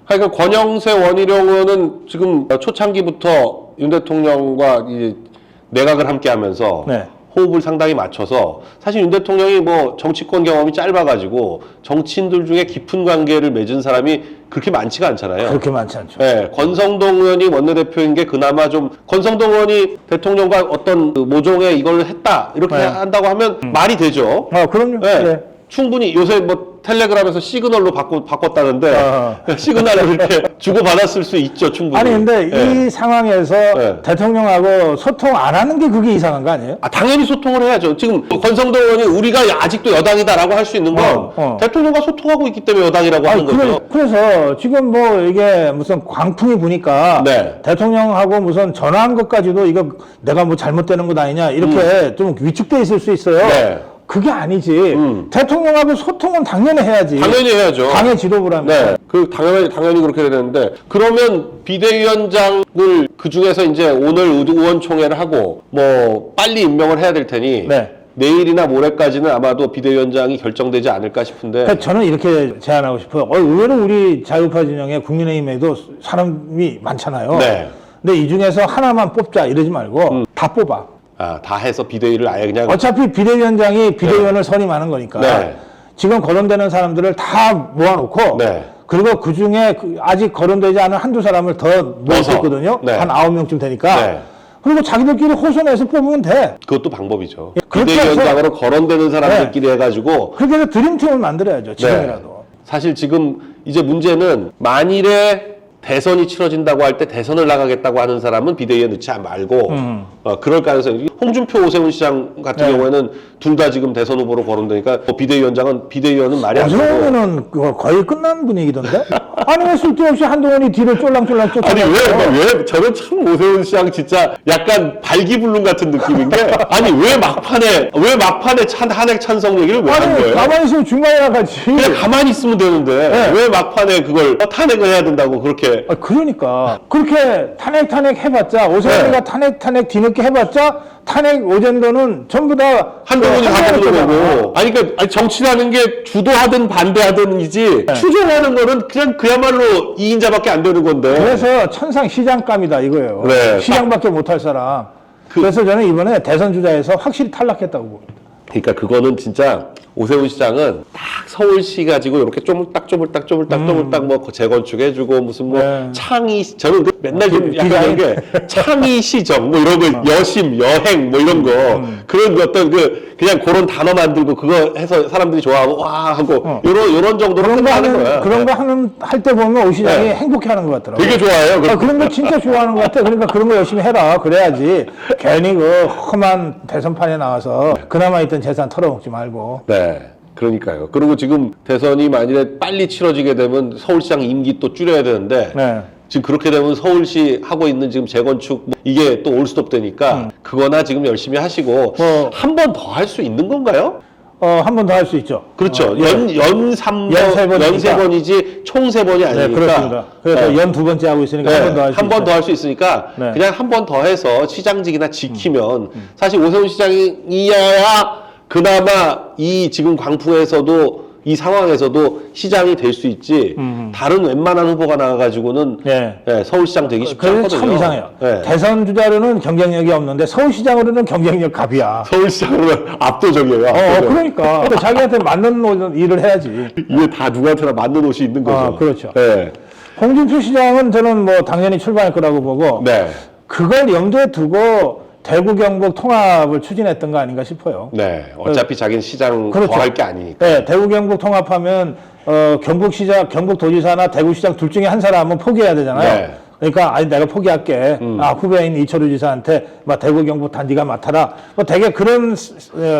Speaker 1: 그러니까 권영세, 원희룡 의원은 지금 초창기부터 윤 대통령과 이 내각을 함께하면서
Speaker 2: 네.
Speaker 1: 호흡을 상당히 맞춰서 사실 윤 대통령이 뭐 정치권 경험이 짧아가지고 정치인들 중에 깊은 관계를 맺은 사람이 그렇게 많지가 않잖아요.
Speaker 2: 그렇게 많지 않죠.
Speaker 1: 네, 권성동 의원이 원내대표인 게 그나마 좀 권성동 의원이 대통령과 어떤 그 모종의 이걸 했다 이렇게
Speaker 2: 네.
Speaker 1: 한다고 하면 말이 되죠.
Speaker 2: 그럼요.
Speaker 1: 네.
Speaker 2: 네.
Speaker 1: 충분히 요새 뭐 텔레그램에서 시그널로 바꿨다는데 시그널을 이렇게 주고받았을 수 있죠, 충분히.
Speaker 2: 아니 근데
Speaker 1: 네.
Speaker 2: 이 상황에서
Speaker 1: 네.
Speaker 2: 대통령하고 소통 안 하는 게 그게 이상한 거 아니에요?
Speaker 1: 당연히 소통을 해야죠. 지금 권성동 의원이 우리가 아직도 여당이다라고 할 수 있는 건 대통령과 소통하고 있기 때문에 여당이라고 하는 거죠.
Speaker 2: 그래서 지금 뭐 이게 무슨 광풍이 부니까
Speaker 1: 네.
Speaker 2: 대통령하고 무슨 전화한 것까지도 이거 내가 뭐 잘못되는 것 아니냐 이렇게 좀 위축돼 있을 수 있어요.
Speaker 1: 네.
Speaker 2: 그게 아니지. 대통령하고 소통은 당연히 해야지.
Speaker 1: 당연히 해야죠.
Speaker 2: 당의 지도부라면.
Speaker 1: 네, 당연히 그렇게 되는데 그러면 비대위원장을 그 중에서 이제 오늘 의원총회를 하고 뭐 빨리 임명을 해야 될 테니
Speaker 2: 네.
Speaker 1: 내일이나 모레까지는 아마도 비대위원장이 결정되지 않을까 싶은데.
Speaker 2: 그러니까 저는 이렇게 제안하고 싶어요. 의외로 우리 자유파 진영에 국민의힘에도 사람이 많잖아요.
Speaker 1: 네.
Speaker 2: 근데 이 중에서 하나만 뽑자 이러지 말고 다 뽑아.
Speaker 1: 다 해서 비대위를 아예 그냥.
Speaker 2: 어차피 비대위원장이 비대위원을 선임하는 거니까.
Speaker 1: 네.
Speaker 2: 지금 거론되는 사람들을 다 모아놓고
Speaker 1: 네.
Speaker 2: 그리고 그 중에 아직 거론되지 않은 한두 사람을 더 넣을 수
Speaker 1: 넣어서.
Speaker 2: 있거든요.
Speaker 1: 네.
Speaker 2: 한 9명쯤 되니까.
Speaker 1: 네.
Speaker 2: 그리고 자기들끼리 호선해서 뽑으면 돼.
Speaker 1: 그것도 방법이죠.
Speaker 2: 그렇게
Speaker 1: 비대위원장으로 거론되는 사람들끼리 해가지고
Speaker 2: 그렇게 해서 드림팀을 만들어야죠. 지금이라도.
Speaker 1: 네. 사실 지금 이제 문제는 만일에 대선이 치러진다고 할 때 대선을 나가겠다고 하는 사람은 비대위에 넣지 말고 그럴 가능성이 홍준표 오세훈 시장 같은
Speaker 2: 네.
Speaker 1: 경우에는 둘 다 지금 대선 후보로 거론되니까 비대위원은 말이 안 되고
Speaker 2: 어제는 거의 끝난 분위기던데? 아니 왜 쓸데없이 한동훈이 뒤를 쫄랑쫄랑
Speaker 1: 아니
Speaker 2: 쫓아다니고
Speaker 1: 왜 저는 참 오세훈 시장 진짜 약간 발기불능 같은 느낌인 게 아니 왜 막판에 탄핵 찬성 얘기를 왜 한
Speaker 2: 아니
Speaker 1: 거예요?
Speaker 2: 가만히 있으면 중간에 나가지.
Speaker 1: 그냥 가만히 있으면 되는데
Speaker 2: 네.
Speaker 1: 왜 막판에 그걸 탄핵을 해야 된다고 그렇게
Speaker 2: 그러니까 그렇게 탄핵 해봤자 오세훈이가
Speaker 1: 네.
Speaker 2: 탄핵 뒤늦게 해봤자 탄핵 오젠도는 전부 다
Speaker 1: 한동훈이
Speaker 2: 한동훈
Speaker 1: 가보는
Speaker 2: 거잖아.
Speaker 1: 거고. 아니, 그러니까 정치라는 게 주도하든 반대하든이지
Speaker 2: 네.
Speaker 1: 추종하는 거는 그냥 그야말로 이인자밖에 안 되는 건데.
Speaker 2: 그래서 천상 시장감이다 이거예요.
Speaker 1: 네.
Speaker 2: 시장밖에 못할 사람. 그래서 저는 이번에 대선 주자에서 확실히 탈락했다고 봅니다.
Speaker 1: 그러니까 그거는 진짜 오세훈 시장은 딱 서울시 가지고 이렇게 쪼물딱 뭐 재건축해주고 무슨 뭐
Speaker 2: 네.
Speaker 1: 창의 저는 맨날
Speaker 2: 디자인.
Speaker 1: 약간 이런 게 창의 시정 뭐 이런 거 여심 여행 뭐 이런 거 그런 어떤 그냥 그런 단어 만들고 그거 해서 사람들이 좋아하고 와 하고 요런 정도로 끝나는 거야.
Speaker 2: 그런 거 할 때 보면 오 시장이
Speaker 1: 네.
Speaker 2: 행복해하는 것 같더라고요.
Speaker 1: 되게 좋아해요.
Speaker 2: 그런 거 진짜 좋아하는 것 같아. 그러니까 그런 거 열심히 해라. 그래야지 괜히 그 험한 대선판에 나와서 그나마 있던 재산 털어먹지 말고.
Speaker 1: 네. 그러니까요. 그리고 지금 대선이 만일에 빨리 치러지게 되면 서울시장 임기 또 줄여야 되는데
Speaker 2: 네.
Speaker 1: 지금 그렇게 되면 서울시 하고 있는 지금 재건축 이게 또 올스톱 되니까 그거나 지금 열심히 하시고 한 번 더 할 수 있는 건가요?
Speaker 2: 한 번 더 할 수 있죠.
Speaker 1: 그렇죠. 연 3번,
Speaker 2: 연
Speaker 1: 연 3번이지 총 3번이 아니니까.
Speaker 2: 네, 그렇습니다. 그래서
Speaker 1: 네.
Speaker 2: 연 2번째 하고 있으니까
Speaker 1: 네,
Speaker 2: 한 번 더 할 수
Speaker 1: 한 번
Speaker 2: 있죠.
Speaker 1: 더 할 수 있으니까
Speaker 2: 네.
Speaker 1: 그냥 한 번 더 해서 시장직이나 지키면 사실 오세훈 시장이어야 그나마 이 지금 광풍에서도 이 상황에서도 시장이 될 수 있지 다른 웬만한 후보가 나와가지고는
Speaker 2: 네.
Speaker 1: 네, 서울시장 되기 쉽지
Speaker 2: 그래서
Speaker 1: 않거든요.
Speaker 2: 참 이상해요.
Speaker 1: 네.
Speaker 2: 대선 주자로는 경쟁력이 없는데 서울시장으로는 경쟁력 갑이야.
Speaker 1: 서울시장으로 압도적이에요. 압도적.
Speaker 2: 그러니까. 또 자기한테 맞는 일을 해야지.
Speaker 1: 이게 다 누구한테나 맞는 옷이 있는 거죠.
Speaker 2: 그렇죠.
Speaker 1: 네.
Speaker 2: 홍준표 시장은 저는 뭐 당연히 출마할 거라고 보고
Speaker 1: 네.
Speaker 2: 그걸 염두에 두고 대구 경북 통합을 추진했던 거 아닌가 싶어요.
Speaker 1: 네. 어차피 자기는 시장
Speaker 2: 그렇죠.
Speaker 1: 더 할 게 아니니까.
Speaker 2: 네, 대구 경북 통합하면 경북시장, 경북도지사나 대구시장 둘 중에 한 사람은 포기해야 되잖아요.
Speaker 1: 네.
Speaker 2: 그러니까 아니 내가 포기할게. 후배인 이철우 지사한테 막 대구 경북 단지가 맡아라. 뭐 되게 그런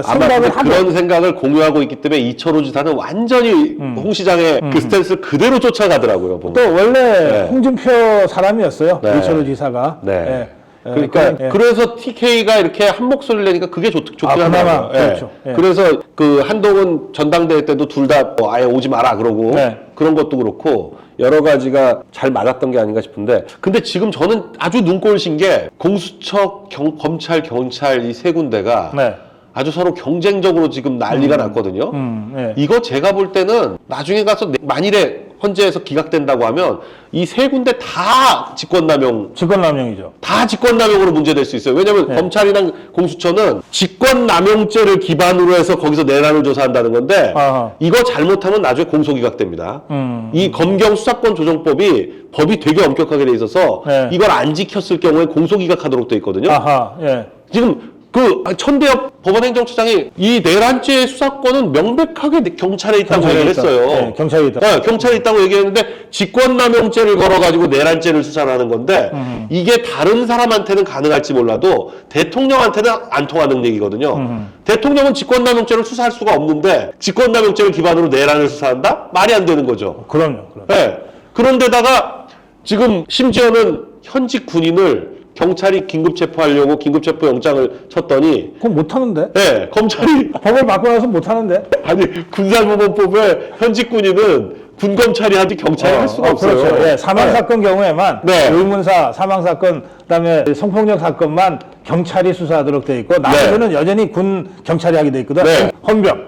Speaker 1: 아마
Speaker 2: 생각을 하고
Speaker 1: 그런 생각을 공유하고 있기 때문에 이철우 지사는 완전히 홍 시장의 그 스탠스를 그대로 쫓아가더라고요. 보면.
Speaker 2: 또 원래
Speaker 1: 네.
Speaker 2: 홍준표 사람이었어요.
Speaker 1: 네.
Speaker 2: 이철우 지사가.
Speaker 1: 네.
Speaker 2: 예,
Speaker 1: 그러니까
Speaker 2: 예.
Speaker 1: 그래서 TK가 이렇게 한 목소리를 내니까 그게 좋긴
Speaker 2: 그나마,
Speaker 1: 하더라고요. 예.
Speaker 2: 그렇죠. 예.
Speaker 1: 그래서 그 한동훈 전당대회 때도 둘 다 아예 오지 마라 그러고
Speaker 2: 네.
Speaker 1: 그런 것도 그렇고 여러 가지가 잘 맞았던 게 아닌가 싶은데 근데 지금 저는 아주 눈꼴신 게 공수처, 검찰, 경찰 이 세 군데가
Speaker 2: 네.
Speaker 1: 아주 서로 경쟁적으로 지금 난리가 났거든요.
Speaker 2: 네.
Speaker 1: 이거 제가 볼 때는 나중에 가서 만일에 헌재에서 기각된다고 하면 이 세 군데 다
Speaker 2: 직권남용이죠.
Speaker 1: 다 직권남용으로 문제될 수 있어요. 왜냐하면
Speaker 2: 네.
Speaker 1: 검찰이나 공수처는 직권남용죄를 기반으로 해서 거기서 내란을 조사한다는 건데
Speaker 2: 아하.
Speaker 1: 이거 잘못하면 나중에 공소기각됩니다. 이 검경수사권조정법이 법이 되게 엄격하게 돼 있어서
Speaker 2: 네.
Speaker 1: 이걸 안 지켰을 경우에 공소기각하도록 돼 있거든요.
Speaker 2: 아하, 예.
Speaker 1: 지금 그 천대엽 법원행정처장이 이 내란죄 수사권은 명백하게 경찰에 있다고
Speaker 2: 경찰에
Speaker 1: 얘기를
Speaker 2: 있다.
Speaker 1: 했어요.
Speaker 2: 네, 경찰에 있다.
Speaker 1: 네, 경찰에 있다고 얘기했는데 직권남용죄를 걸어가지고 내란죄를 수사하는 건데 이게 다른 사람한테는 가능할지 몰라도 대통령한테는 안 통하는 얘기거든요. 대통령은 직권남용죄를 수사할 수가 없는데 직권남용죄를 기반으로 내란을 수사한다? 말이 안 되는 거죠.
Speaker 2: 그럼요.
Speaker 1: 네. 그런데다가 지금 심지어는 현직 군인을 경찰이 긴급 체포하려고 긴급 체포 영장을 쳤더니
Speaker 2: 그건 못하는데?
Speaker 1: 네, 검찰이
Speaker 2: 법을 바꿔 놔서 못하는데?
Speaker 1: 아니 군사법원법에 현직 군인은 군검찰이 하지 경찰이 할 수가 없어요.
Speaker 2: 그렇죠. 예, 사망사건 경우에만
Speaker 1: 네.
Speaker 2: 의문사 사망사건 그다음에 성폭력 사건만 경찰이 수사하도록 돼 있고 나머지는 여전히 군 경찰이 하게 돼 있거든.
Speaker 1: 네.
Speaker 2: 헌병.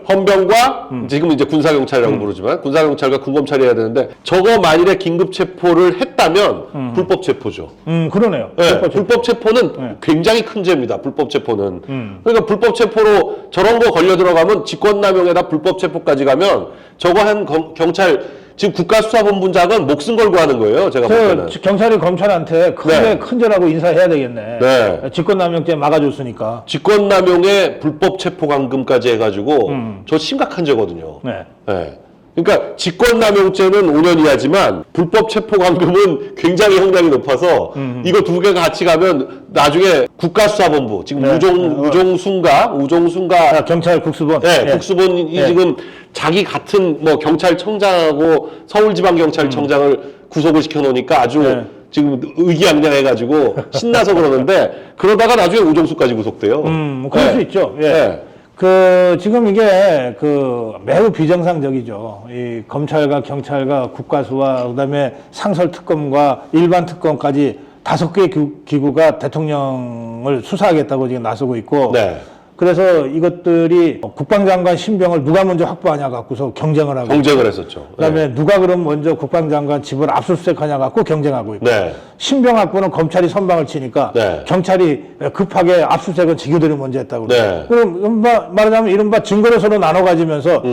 Speaker 1: 지금 이제 군사경찰이라고 부르지만 군사경찰과 군검찰이 해야 되는데 저거 만일에 긴급 체포를 했다면 불법 체포죠.
Speaker 2: 그러네요.
Speaker 1: 네, 불법 체포는 굉장히 큰 죄입니다. 불법 체포는. 그러니까 불법 체포로 저런 거 걸려 들어가면 직권남용에다 불법 체포까지 가면 저거 한 경찰 지금 국가수사본부장은 목숨 걸고 하는 거예요. 제가 볼 때는.
Speaker 2: 경찰이 검찰한테 크게
Speaker 1: 네.
Speaker 2: 큰절하고 인사해야 되겠네.
Speaker 1: 네.
Speaker 2: 직권남용죄 막아줬으니까.
Speaker 1: 직권남용에 불법 체포감금까지 해가지고 저 심각한 죄거든요.
Speaker 2: 네.
Speaker 1: 네. 그러니까 직권남용죄는 5년 이하지만 불법 체포감금은 굉장히 형량이 높아서 이거 두 개가 같이 가면 나중에 국가수사본부 지금
Speaker 2: 네.
Speaker 1: 우종순가
Speaker 2: 경찰 국수본.
Speaker 1: 네,
Speaker 2: 예.
Speaker 1: 국수본이
Speaker 2: 예.
Speaker 1: 지금 자기 같은 뭐 경찰청장하고 서울지방경찰청장을 구속을 시켜놓으니까 아주
Speaker 2: 네.
Speaker 1: 지금 의기양양해가지고 신나서 그러는데 그러다가 나중에 우종수까지 구속돼요.
Speaker 2: 그럴
Speaker 1: 네.
Speaker 2: 수 있죠. 예.
Speaker 1: 네.
Speaker 2: 지금 이게 매우 비정상적이죠. 이 검찰과 경찰과 국가수와 그다음에 상설특검과 일반 특검까지 5개의 기구가 대통령을 수사하겠다고 지금 나서고 있고.
Speaker 1: 네.
Speaker 2: 그래서 이것들이 국방장관 신병을 누가 먼저 확보하냐 갖고서 경쟁을 하고.
Speaker 1: 경쟁을 했었죠.
Speaker 2: 그다음에 누가 그럼 먼저 국방장관 집을 압수수색하냐 갖고 경쟁하고 있고.
Speaker 1: 네.
Speaker 2: 신병 확보는 검찰이 선방을 치니까
Speaker 1: 네.
Speaker 2: 경찰이 급하게 압수수색은 지구들이 먼저 했다고 그래요.
Speaker 1: 네.
Speaker 2: 그럼 말하자면 이른바 증거를 서로 나눠 가지면서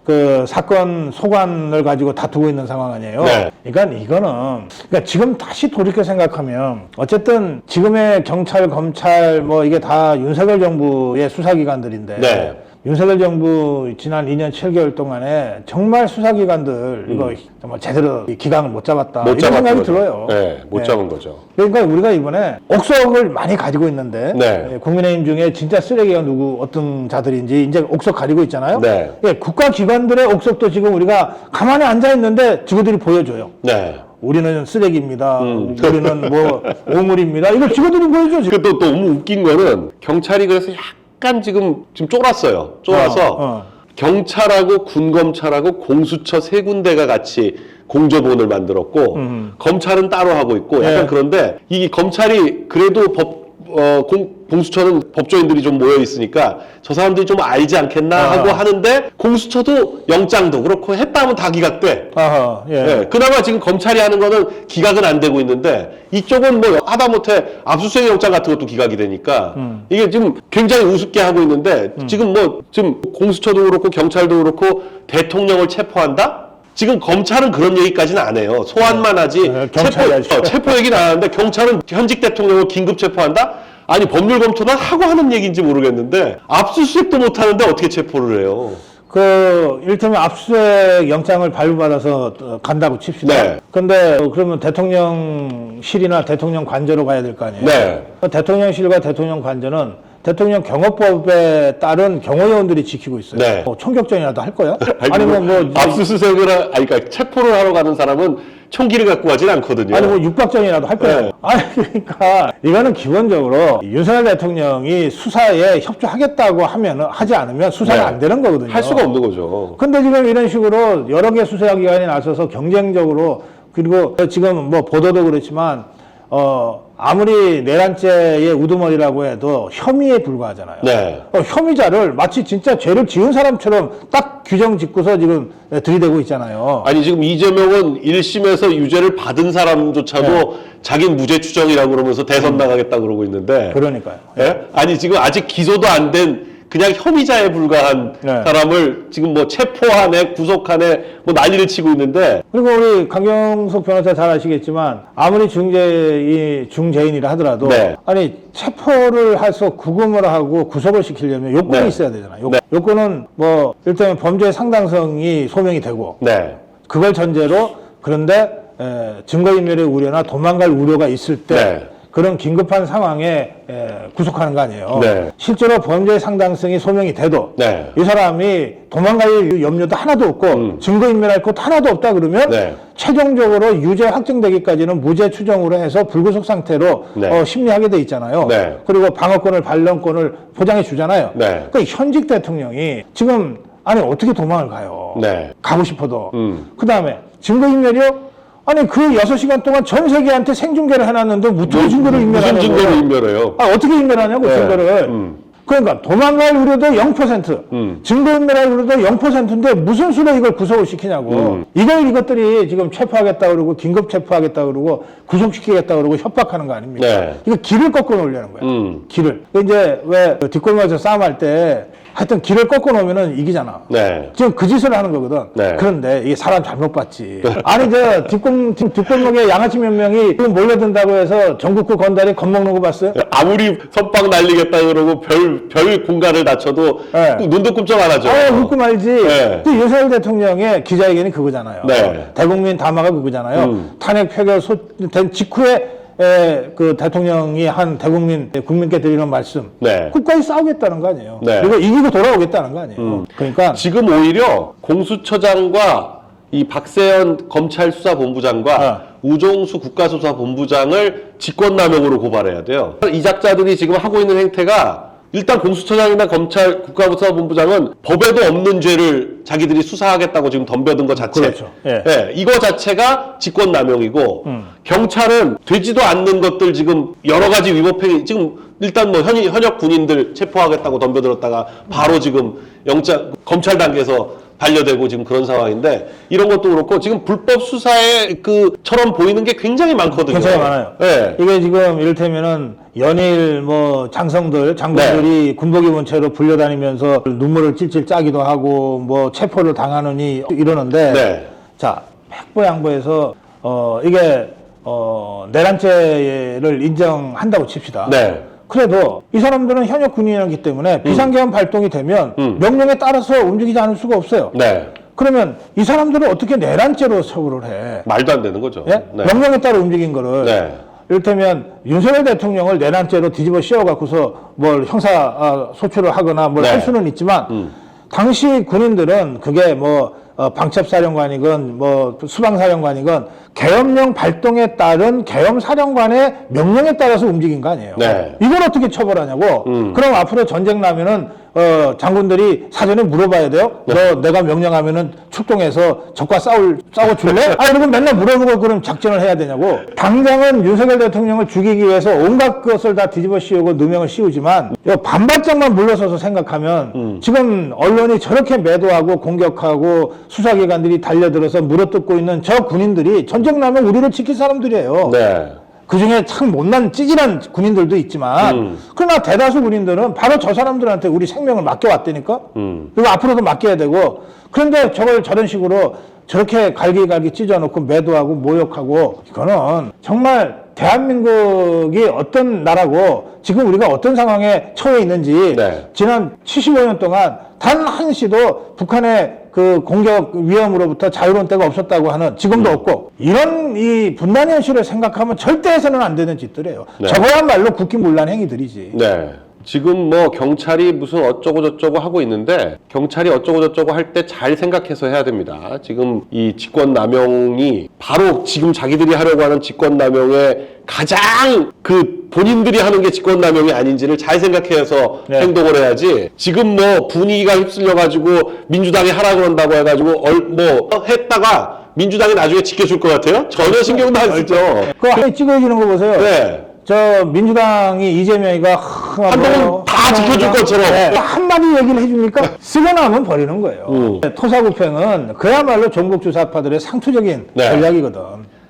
Speaker 2: 그 사건 소관을 가지고 다투고 있는 상황 아니에요.
Speaker 1: 네.
Speaker 2: 그러니까 지금 다시 돌이켜 생각하면 어쨌든 지금의 경찰, 검찰 뭐 이게 다 윤석열 정부의 수사기관들인데
Speaker 1: 네.
Speaker 2: 윤석열 정부 지난 2년 7개월 동안에 정말 수사기관들 이거 정말 제대로 기강을 못 잡았다.
Speaker 1: 못
Speaker 2: 이런 생각이
Speaker 1: 거죠.
Speaker 2: 들어요.
Speaker 1: 네, 못
Speaker 2: 네.
Speaker 1: 잡은 거죠.
Speaker 2: 그러니까 우리가 이번에 옥석을 많이 가지고 있는데
Speaker 1: 네.
Speaker 2: 국민의힘 중에 진짜 쓰레기가 어떤 자들인지 이제 옥석 가지고 있잖아요.
Speaker 1: 네.
Speaker 2: 예, 국가기관들의 옥석도 지금 우리가 가만히 앉아 있는데 지구들이 보여줘요.
Speaker 1: 네.
Speaker 2: 우리는 쓰레기입니다. 우리는 뭐 오물입니다. 이걸 지구들이 보여줘. 지금.
Speaker 1: 또 너무 웃긴 거는 경찰이 그래서 약간 지금 쫄았어요. 쫄아서 경찰하고 군검찰하고 공수처 세 군데가 같이 공조본을 만들었고 검찰은 따로 하고 있고 약간
Speaker 2: 네.
Speaker 1: 그런데 이 검찰이 그래도 공수처는 법조인들이 좀 모여 있으니까 저 사람들이 좀 알지 않겠나 하고 하는데 공수처도 영장도 그렇고 했다면 다 기각돼.
Speaker 2: 아하, 예.
Speaker 1: 네, 그나마 지금 검찰이 하는 거는 기각은 안 되고 있는데 이쪽은 뭐 하다못해 압수수색 영장 같은 것도 기각이 되니까 이게 지금 굉장히 우습게 하고 있는데 지금 공수처도 그렇고 경찰도 그렇고 대통령을 체포한다? 지금 검찰은 그런 얘기까지는 안 해요. 소환만 하지
Speaker 2: 네, 경찰이 하죠.
Speaker 1: 체포 얘기는 안 하는데 경찰은 현직 대통령을 긴급 체포한다? 아니 법률 검토는 하고 하는 얘기인지 모르겠는데 압수수색도 못 하는데 어떻게 체포를 해요?
Speaker 2: 이를테면 압수수색 영장을 발부받아서 간다고 칩시다.
Speaker 1: 네.
Speaker 2: 근데 그러면 대통령실이나 대통령 관저로 가야 될 거 아니에요?
Speaker 1: 네.
Speaker 2: 대통령실과 대통령 관저는 대통령 경호법에 따른 경호요원들이 지키고 있어요.
Speaker 1: 네.
Speaker 2: 총격전이라도 할 거야?
Speaker 1: 아니면
Speaker 2: 아니면
Speaker 1: 압수수색을 그러니까 체포를 하러 가는 사람은 총기를 갖고 가진 않거든요.
Speaker 2: 아니 뭐 육박전이라도 할 거야.
Speaker 1: 네.
Speaker 2: 아니 그러니까 이거는 기본적으로 윤석열 대통령이 수사에 협조하겠다고 하지 않으면 수사가
Speaker 1: 네.
Speaker 2: 안 되는 거거든요.
Speaker 1: 할 수가 없는 거죠.
Speaker 2: 근데 지금 이런 식으로 여러 개 수사기관이 나서서 경쟁적으로 그리고 지금 뭐 보도도 그렇지만 아무리 내란죄의 우두머리라고 해도 혐의에 불과하잖아요.
Speaker 1: 네.
Speaker 2: 혐의자를 마치 진짜 죄를 지은 사람처럼 딱 규정 짓고서 지금 들이대고 있잖아요.
Speaker 1: 아니 지금 이재명은 1심에서 유죄를 받은 사람조차도 자기는 무죄 추정이라고 그러면서 대선 나가겠다 그러고 있는데
Speaker 2: 그러니까요.
Speaker 1: 예? 아니 지금 아직 기소도 안 된 그냥 혐의자에 불과한
Speaker 2: 네.
Speaker 1: 사람을 지금 뭐 체포하네 구속하네 뭐 난리를 치고 있는데
Speaker 2: 그리고 우리 강경석 변호사 잘 아시겠지만 아무리 중재인이라 하더라도
Speaker 1: 네.
Speaker 2: 아니 체포를 해서 구금을 하고 구속을 시키려면 요건이
Speaker 1: 네.
Speaker 2: 있어야 되잖아요.
Speaker 1: 네.
Speaker 2: 요건은 뭐 일단 범죄의 상당성이 소명이 되고
Speaker 1: 네.
Speaker 2: 그걸 전제로 그런데 증거인멸의 우려나 도망갈 우려가 있을 때
Speaker 1: 네.
Speaker 2: 그런 긴급한 상황에 구속하는 거 아니에요.
Speaker 1: 네.
Speaker 2: 실제로 범죄의 상당성이 소명이 돼도
Speaker 1: 네.
Speaker 2: 이 사람이 도망갈 염려도 하나도 없고 증거인멸할 것도 하나도 없다 그러면
Speaker 1: 네.
Speaker 2: 최종적으로 유죄 확정되기까지는 무죄 추정으로 해서 불구속 상태로
Speaker 1: 네.
Speaker 2: 심리하게 돼 있잖아요.
Speaker 1: 네.
Speaker 2: 그리고 방어권을 반론권을 보장해 주잖아요.
Speaker 1: 네.
Speaker 2: 그러니까 현직 대통령이 지금 아니 어떻게 도망을 가요.
Speaker 1: 네.
Speaker 2: 가고 싶어도. 그다음에 증거인멸이요? 아니 그 6시간 동안 전 세계한테 생중계를 해놨는데 어떻게 증거를 인멸하냐고.
Speaker 1: 무슨 증거를 인멸해요?
Speaker 2: 어떻게 인멸하냐고
Speaker 1: 네.
Speaker 2: 증거를. 그러니까 도망갈 우려도 0%, 증거인멸할 우려도 0%인데 무슨 수로 이걸 구속을 시키냐고. 이것들이 지금 체포하겠다 그러고 긴급 체포하겠다 그러고 구속시키겠다 그러고 협박하는 거 아닙니까?
Speaker 1: 네.
Speaker 2: 이거 길을 꺾어 놓으려는 거야. 길을. 이제 왜 뒷골목에서 싸움할 때 하여튼 길을 꺾어 놓으면은 이기잖아.
Speaker 1: 네.
Speaker 2: 지금 그 짓을 하는 거거든.
Speaker 1: 네.
Speaker 2: 그런데 이게 사람 잘못 봤지. 아니 저 뒷골목에 양아치 몇 명이 몰려든다고 해서 전국구 건달이 겁먹는 거 봤어요?
Speaker 1: 아무리 선빵 날리겠다 그러고 별 공간을 낮춰도
Speaker 2: 네.
Speaker 1: 눈도 꿈쩍 안 하죠.
Speaker 2: 웃고 말지.
Speaker 1: 네.
Speaker 2: 그 윤석열 대통령의 기자회견이 그거잖아요.
Speaker 1: 네.
Speaker 2: 대국민 담화가 그거잖아요. 탄핵 표결 된 직후에 그 대통령이 한 국민께 드리는 말씀.
Speaker 1: 네.
Speaker 2: 끝까지 싸우겠다는 거 아니에요.
Speaker 1: 네.
Speaker 2: 그리고 이기고 돌아오겠다는 거 아니에요. 그러니까
Speaker 1: 지금 오히려 공수처장과 이 박세현 검찰수사본부장과 우종수 국가수사본부장을 직권남용으로 고발해야 돼요. 이작자들이 지금 하고 있는 행태가 일단 공수처장이나 검찰 국가수사본부장은 법에도 없는 죄를 자기들이 수사하겠다고 지금 덤벼든 것 자체.
Speaker 2: 그렇죠. 예.
Speaker 1: 예, 이거 자체가 직권남용이고 경찰은 되지도 않는 것들 지금 여러 가지 위법행위 지금 일단 뭐 현역 군인들 체포하겠다고 덤벼들었다가 바로 지금 검찰 단계에서 반려되고 지금 그런 상황인데 이런 것도 그렇고 지금 불법 수사에 그처럼 보이는 게 굉장히 많거든요.
Speaker 2: 굉장히 많아요.
Speaker 1: 네.
Speaker 2: 이게 지금 이를테면은 연일 뭐 장군들이 군복 입은 채로 불려다니면서 눈물을 찔찔 짜기도 하고 뭐 체포를 당하느니 이러는데
Speaker 1: 네.
Speaker 2: 자 횡보양보해서 이게 내란죄를 인정한다고 칩시다.
Speaker 1: 네.
Speaker 2: 그래도 이 사람들은 현역 군인이기 때문에 비상계엄 발동이 되면 명령에 따라서 움직이지 않을 수가 없어요.
Speaker 1: 네.
Speaker 2: 그러면 이 사람들은 어떻게 내란죄로 처벌을 해?
Speaker 1: 말도 안 되는 거죠.
Speaker 2: 예?
Speaker 1: 네.
Speaker 2: 명령에 따라 움직인 거를
Speaker 1: 네.
Speaker 2: 이를테면 윤석열 대통령을 내란죄로 뒤집어 씌워갖고서 뭘 형사 소추를 하거나 뭘 할
Speaker 1: 네.
Speaker 2: 수는 있지만 당시 군인들은 그게 뭐 방첩사령관이건 뭐 수방사령관이건 계엄령 발동에 따른 계엄사령관의 명령에 따라서 움직인 거 아니에요.
Speaker 1: 네.
Speaker 2: 이걸 어떻게 처벌하냐고. 그럼 앞으로 전쟁 나면은 장군들이 사전에 물어봐야 돼요. 너 내가 명령하면은 출동해서 적과 싸워 줄래? 이러고 맨날 물어보고 그럼 작전을 해야 되냐고. 당장은 윤석열 대통령을 죽이기 위해서 온갖 것을 다 뒤집어 씌우고 누명을 씌우지만 반발짝만 물러서서 생각하면 지금 언론이 저렇게 매도하고 공격하고 수사기관들이 달려들어서 물어뜯고 있는 저 군인들이 전쟁 나면 우리를 지킬 사람들이에요.
Speaker 1: 네.
Speaker 2: 그 중에 참 못난 찌질한 군인들도 있지만 그러나 대다수 군인들은 바로 저 사람들한테 우리 생명을 맡겨왔다니까. 그리고 앞으로도 맡겨야 되고. 그런데 저걸 저런 식으로 저렇게 갈기갈기 찢어놓고 매도하고 모욕하고 이거는 정말 대한민국이 어떤 나라고 지금 우리가 어떤 상황에 처해 있는지
Speaker 1: 네.
Speaker 2: 지난 75년 동안 단 한시도 북한의 그 공격 위험으로부터 자유로운 때가 없었다고 하는 지금도 없고 이런 이 분단 현실을 생각하면 절대 해서는 안 되는 짓들이에요.
Speaker 1: 네.
Speaker 2: 저거야말로 국기문란 행위들이지.
Speaker 1: 네. 지금 뭐 경찰이 무슨 어쩌고 저쩌고 하고 있는데 경찰이 어쩌고 저쩌고 할 때 잘 생각해서 해야 됩니다. 지금 이 직권남용이 바로 지금 자기들이 하려고 하는 직권남용의 가장 본인들이 하는 게 직권남용이 아닌지를 잘 생각해서
Speaker 2: 네.
Speaker 1: 행동을 해야지 지금 뭐 분위기가 휩쓸려 가지고 민주당이 하라 그런다고 해가지고 뭐 했다가 민주당이 나중에 지켜줄 것 같아요? 전혀 신경도 안 쓰죠.
Speaker 2: 그거 하나 찍어주는 거 보세요.
Speaker 1: 네.
Speaker 2: 저 민주당이 이재명이가
Speaker 1: 한동훈 다 지켜줄 것처럼.
Speaker 2: 네. 한마디 얘기를 해줍니까? 쓰고 나면 버리는 거예요. 토사구팽은 그야말로 종북주사파들의 상투적인
Speaker 1: 네.
Speaker 2: 전략이거든.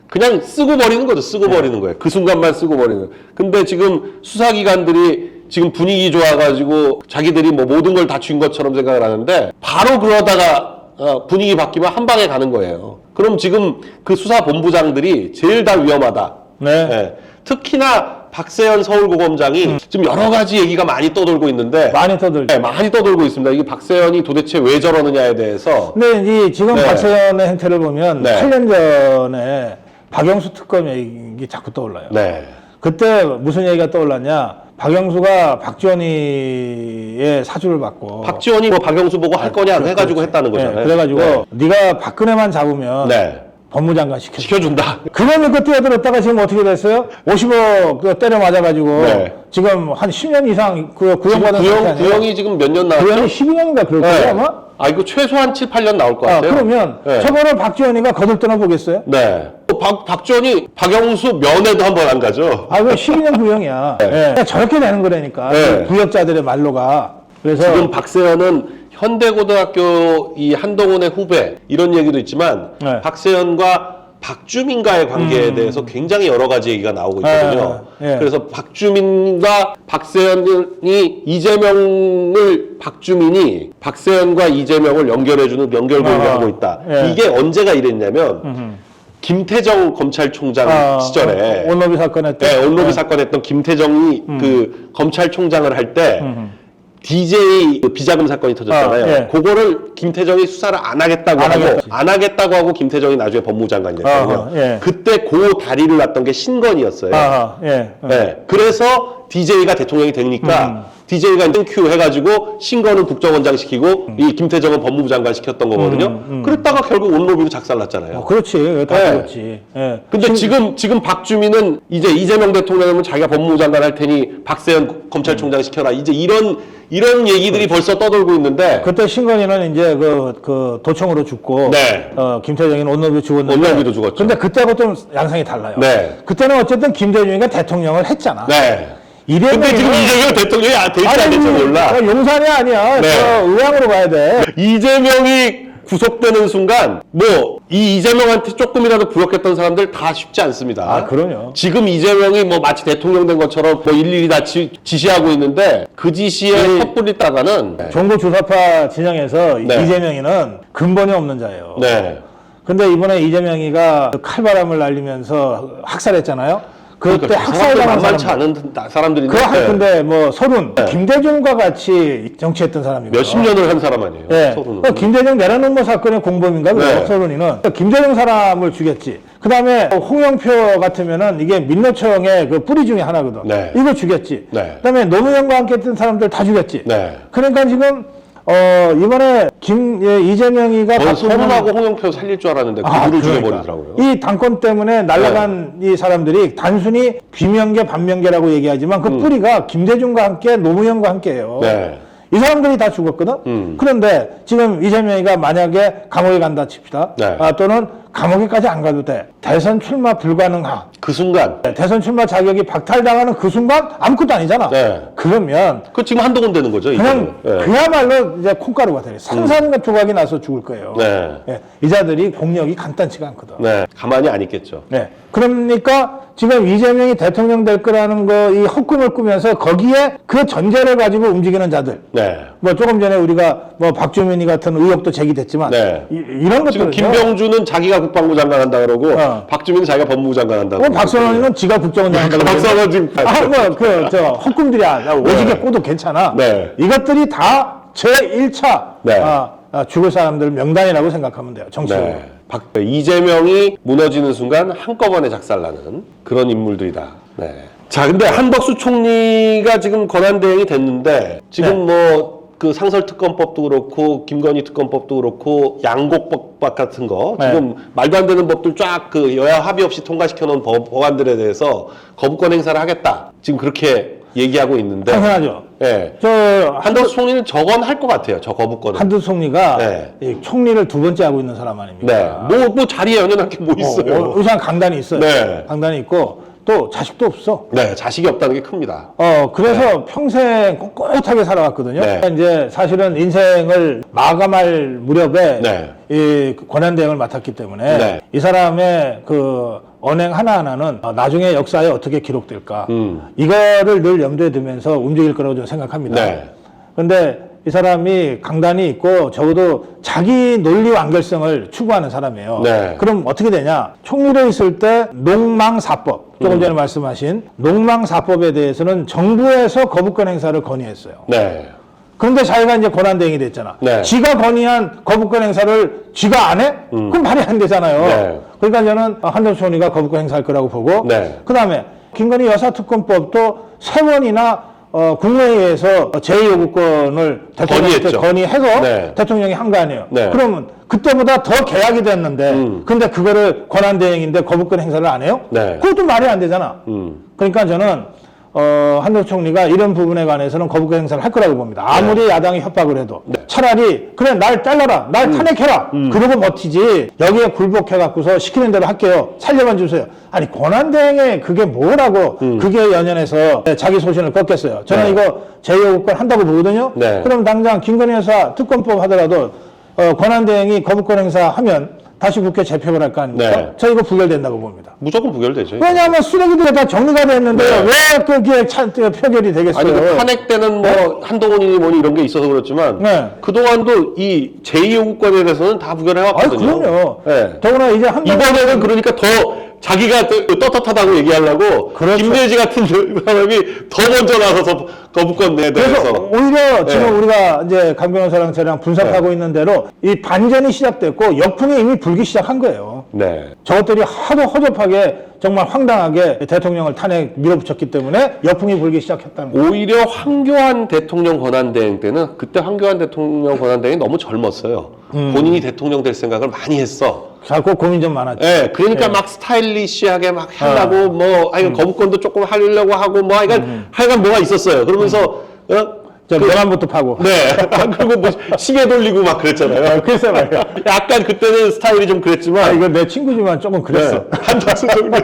Speaker 1: 그냥 쓰고 버리는 거죠. 쓰고 버리는 거예요. 그 순간만 쓰고 버리는 거예요. 근데 지금 수사기관들이 지금 분위기 좋아가지고 자기들이 뭐 모든 걸 다 쥔 것처럼 생각을 하는데 바로 그러다가 분위기 바뀌면 한 방에 가는 거예요. 그럼 지금 그 수사본부장들이 제일 다 위험하다.
Speaker 2: 네.
Speaker 1: 네. 특히나 박세현 서울고검장이 지금 여러 가지 얘기가 많이 떠돌고 있는데
Speaker 2: 많이 떠들죠.
Speaker 1: 네, 많이 떠돌고 있습니다. 이게 박세현이 도대체 왜 저러느냐에 대해서
Speaker 2: 근데 지금
Speaker 1: 네.
Speaker 2: 박세현의 행태를 보면
Speaker 1: 네.
Speaker 2: 8년 전에 박영수 특검 얘기 자꾸 떠올라요.
Speaker 1: 네.
Speaker 2: 그때 무슨 얘기가 떠올랐냐? 박영수가 박지원이의 사주를 받고
Speaker 1: 박지원이 뭐 박영수 보고 할 거냐 해가지고 했다는 거잖아요.
Speaker 2: 네, 그래가지고
Speaker 1: 네.
Speaker 2: 네가 박근혜만 잡으면
Speaker 1: 네.
Speaker 2: 법무장관 시켜.
Speaker 1: 시켜준다.
Speaker 2: 그거 믿고 뛰어들었다가 지금 어떻게 됐어요? 50억 때려 맞아가지고
Speaker 1: 네.
Speaker 2: 지금 한 10년 이상 구형받은
Speaker 1: 지금
Speaker 2: 상태 아니에요?
Speaker 1: 구형이 지금 몇 년 나왔죠?
Speaker 2: 구형이 12년인가 그럴 거예요
Speaker 1: 네.
Speaker 2: 아마?
Speaker 1: 이거 최소한 7, 8년 나올 것 같아요.
Speaker 2: 그러면
Speaker 1: 네.
Speaker 2: 저거를 박지원이가 거들떠나 보겠어요?
Speaker 1: 네. 박지원이 박영수 면회도 한 번 안 가죠.
Speaker 2: 그거 12년 구형이야.
Speaker 1: 네.
Speaker 2: 네. 저렇게 되는 거라니까.
Speaker 1: 네.
Speaker 2: 그 구역자들의 말로가. 그래서
Speaker 1: 지금 박세현은 현대고등학교 이 한동훈의 후배 이런 얘기도 있지만
Speaker 2: 네.
Speaker 1: 박세현과 박주민과의 관계에 대해서 굉장히 여러 가지 얘기가 나오고 있거든요. 그래서 박주민과 박세현이 박주민이 박세현과 이재명을 연결해주는 연결고리를 하고 있다. 이게 언제가 이랬냐면 김태정 검찰총장 시절에
Speaker 2: 온로비 사건 했던
Speaker 1: 온로비 사건 했던 김태정이 그 검찰총장을 할 때 DJ 비자금 사건이 터졌잖아요. 그거를 김태정이 수사를 안 하겠다고 하고 김태정이 나중에 법무부 장관이 됐거든요. 그때 그 다리를 놨던 게 신건이었어요. 그래서 DJ가 대통령이 되니까 DJ가 땡큐 해가지고 신건은 국정원장 시키고 이 김태정은 법무부 장관 시켰던 거거든요. 그랬다가 결국 온로비로 작살났잖아요.
Speaker 2: 그렇지, 다 그렇지.
Speaker 1: 근데 지금 박주민은 이제 이재명 대통령이면 자기가 법무부 장관 할 테니 박세현 검찰총장 시켜라. 이제 이런 얘기들이 벌써 떠돌고 있는데
Speaker 2: 그때 신건이는 이제 그 도청으로 죽고 김태정이는 온로비로 죽었는데
Speaker 1: 온로비도 죽었죠.
Speaker 2: 근데 그때하고 좀 양상이 달라요. 그때는 어쨌든 김대중이가 대통령을 했잖아.
Speaker 1: 근데 지금 이재명 대통령이 될지 안 될지 몰라.
Speaker 2: 용산이 아니야. 저 의왕으로 가야 돼.
Speaker 1: 이재명이 구속되는 순간 이 이재명한테 조금이라도 부역했던 사람들 다 쉽지 않습니다.
Speaker 2: 그럼요.
Speaker 1: 지금 이재명이 마치 대통령 된 것처럼 일일이 다 지시하고 있는데 그 지시에 섣불리다가는
Speaker 2: 종북 주사파 진영에서 이재명이는 근본이 없는 자예요. 근데 이번에 이재명이가 칼바람을 날리면서 학살했잖아요. 그때 학살당한
Speaker 1: 만만치 않은 사람들인데.
Speaker 2: 근데 서른 김대중과 같이 정치했던 사람이고
Speaker 1: 몇십 년을 한 사람 아니에요. 서른은.
Speaker 2: 김대중 내란음모 사건의 공범인가 그래요. 서른이는 김대중 사람을 죽였지. 그 다음에 홍영표 같으면은 이게 민노총의 그 뿌리 중에 하나거든. 이거 죽였지. 그 다음에 노무현과 함께 했던 사람들 다 죽였지. 그러니까 지금 이번에 이재명이가
Speaker 1: 서른하고 홍영표 살릴 줄 알았는데 그들을 죽여버리더라고요.
Speaker 2: 이 당권 때문에 날아간 이 사람들이 단순히 귀명계 반명계라고 얘기하지만 그 뿌리가 김대중과 함께 노무현과 함께해요. 이 사람들이 다 죽었거든. 그런데 지금 이재명이가 만약에 감옥에 간다 칩시다. 또는 감옥에까지 안 가도 돼. 대선 출마 불가능하.
Speaker 1: 그 순간.
Speaker 2: 대선 출마 자격이 박탈당하는 그 순간 아무것도 아니잖아. 그러면
Speaker 1: 지금 한동훈 되는 거죠.
Speaker 2: 그냥 그야말로 이제 콩가루가 돼. 산산과 조각이 나서 죽을 거예요. 이 자들이 공력이 간단치가 않거든.
Speaker 1: 가만히 안 있겠죠.
Speaker 2: 그러니까 지금 이재명이 대통령 될 거라는 이 헛꿈을 꾸면서 거기에 그 전제를 가지고 움직이는 자들. 조금 전에 우리가 박주민이 같은 의혹도 제기됐지만 이런 것들.
Speaker 1: 지금 김병주는 자기가 국방부 장관 한다 그러고 박주민은 자기가 법무부 장관 한다 그러고.
Speaker 2: 박선원이는 지가 국정원장 한다 그러고.
Speaker 1: 박선원 지금.
Speaker 2: 헛꿈들이야. 오지게 꿔도 괜찮아. 이것들이 다 제1차 죽을 사람들 명단이라고 생각하면 돼요. 정치적으로.
Speaker 1: 이재명이 무너지는 순간 한꺼번에 작살나는 그런 인물들이다. 자, 근데 한덕수 총리가 지금 권한대행이 됐는데 지금 그 상설특검법도 그렇고 김건희 특검법도 그렇고 양곡법 같은 거 지금 말도 안 되는 법들 쫙 그 여야 합의 없이 통과시켜 놓은 법안들에 대해서 거부권 행사를 하겠다. 지금 그렇게 얘기하고 있는데.
Speaker 2: 당연하죠.
Speaker 1: 한덕수 총리는 저건 할 것 같아요. 저 거부권은.
Speaker 2: 한덕수 총리가 이 총리를 두 번째 하고 있는 사람 아닙니까?
Speaker 1: 뭐 자리에 연연할 게 뭐 있어요.
Speaker 2: 의상 강단이 있어요. 강단이 있고 또 자식도 없어.
Speaker 1: 자식이 없다는 게 큽니다.
Speaker 2: 그래서 평생 꼿꼿하게 살아왔거든요. 이제 사실은 인생을 마감할 무렵에 이 권한대행을 맡았기 때문에 이 사람의 그 언행 하나하나는 나중에 역사에 어떻게 기록될까 이거를 늘 염두에 두면서 움직일 거라고 저는 생각합니다. 근데 이 사람이 강단이 있고 적어도 자기 논리 완결성을 추구하는 사람이에요. 그럼 어떻게 되냐? 총리로 있을 때 농망사법, 조금 전에 말씀하신 농망사법에 대해서는 정부에서 거부권 행사를 건의했어요. 그런데 자기가 이제 권한대행이 됐잖아. 지가 건의한 거부권 행사를 지가 안 해? 그럼 말이 안 되잖아요. 그러니까 저는 한덕수 총리가 거부권 행사할 거라고 보고 그 다음에 김건희 여사특검법도 3번이나 국무회의에서 제2요구권을 대통령한테 건의해서 대통령이 한 거 아니에요. 그러면 그때보다 더 계약이 됐는데 근데 그거를 권한대행인데 거부권 행사를 안 해요? 그것도 말이 안 되잖아. 그러니까 저는 한덕수 총리가 이런 부분에 관해서는 거부권 행사를 할 거라고 봅니다. 아무리 야당이 협박을 해도 차라리 그래 날 잘라라, 날 탄핵해라 그러고 버티지 여기에 굴복해갖고서 시키는 대로 할게요. 살려만 주세요. 아니 권한대행에 그게 뭐라고 그게 연연해서 자기 소신을 꺾겠어요. 저는 이거 제2요구권 한다고 보거든요. 그럼 당장 김건희 여사 특검법 하더라도 권한대행이 거부권 행사하면 다시 국회 재표를 할 거 아닙니까?
Speaker 1: 네.
Speaker 2: 저 이거 부결된다고 봅니다.
Speaker 1: 무조건 부결되죠.
Speaker 2: 왜냐하면 쓰레기들이 다 정리가 됐는데
Speaker 1: 네.
Speaker 2: 왜 그게 표결이 되겠어요?
Speaker 1: 아니, 그 탄핵 때는 뭐 한동훈이니 뭐니 이런 게 있어서 그렇지만
Speaker 2: 네.
Speaker 1: 그동안도 이 제2요구권에 대해서는 다 부결해
Speaker 2: 아니,
Speaker 1: 왔거든요.
Speaker 2: 그럼요.
Speaker 1: 네.
Speaker 2: 더구나 이제
Speaker 1: 이번에는 그러니까 더 자기가 떳떳하다고 얘기하려고
Speaker 2: 그렇죠.
Speaker 1: 김대지 같은 사람이 더 먼저 나서서 거부권
Speaker 2: 그래서
Speaker 1: 내대해서
Speaker 2: 오히려 지금
Speaker 1: 네.
Speaker 2: 우리가 이제 강 변호사랑 저랑 분석하고 있는 대로 이 반전이 시작됐고 역풍이 이미 불기 시작한 거예요.
Speaker 1: 네.
Speaker 2: 저것들이 하도 허접하게 정말 황당하게 대통령을 탄핵 밀어붙였기 때문에 역풍이 불기 시작했다는 거예요.
Speaker 1: 오히려 황교안 대통령 권한대행 때는 그때 황교안 대통령 권한대행이 너무 젊었어요. 본인이 대통령 될 생각을 많이 했어.
Speaker 2: 자꾸 고민 좀 많았죠.
Speaker 1: 예, 그러니까 막 스타일리시하게 막 하려고 뭐, 거부권도 조금 하려고 하고 뭐, 하여간 뭐가 있었어요. 그러면서,
Speaker 2: 명함부터 파고.
Speaker 1: 네. 그리고 뭐, 시계 돌리고 막 그랬잖아요.
Speaker 2: 글쎄 말이야.
Speaker 1: 약간 그때는 스타일이 좀 그랬지만.
Speaker 2: 이거 내 친구지만 조금 그랬어.
Speaker 1: 네. 한덕수 총리.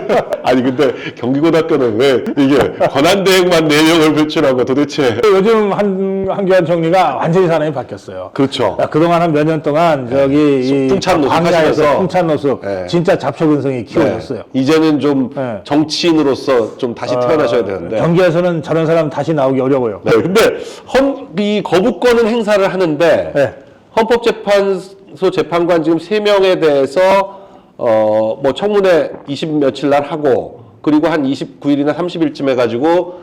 Speaker 1: 아니, 근데 경기고등학교는 왜 이게 권한대행만 내용을 배출하고 도대체.
Speaker 2: 요즘 한교안 총리가 완전히 사람이 바뀌었어요.
Speaker 1: 그렇죠.
Speaker 2: 그동안 한 몇 년 동안 저기 이
Speaker 1: 풍찬노숙
Speaker 2: 광야에서
Speaker 1: 하시면서.
Speaker 2: 풍찬노숙
Speaker 1: 네.
Speaker 2: 진짜 잡초근성이 키워졌어요.
Speaker 1: 네. 이제는 좀
Speaker 2: 네.
Speaker 1: 정치인으로서 좀 다시 태어나셔야 되는데.
Speaker 2: 경기에서는 저런 사람 다시 나오기 어려워요.
Speaker 1: 네, 근데 이 거부권은 행사를 하는데
Speaker 2: 네.
Speaker 1: 헌법재판소 재판관 지금 3명에 대해서 뭐 청문회 20 며칠 날 하고 그리고 한 29일이나 30일쯤 해가지고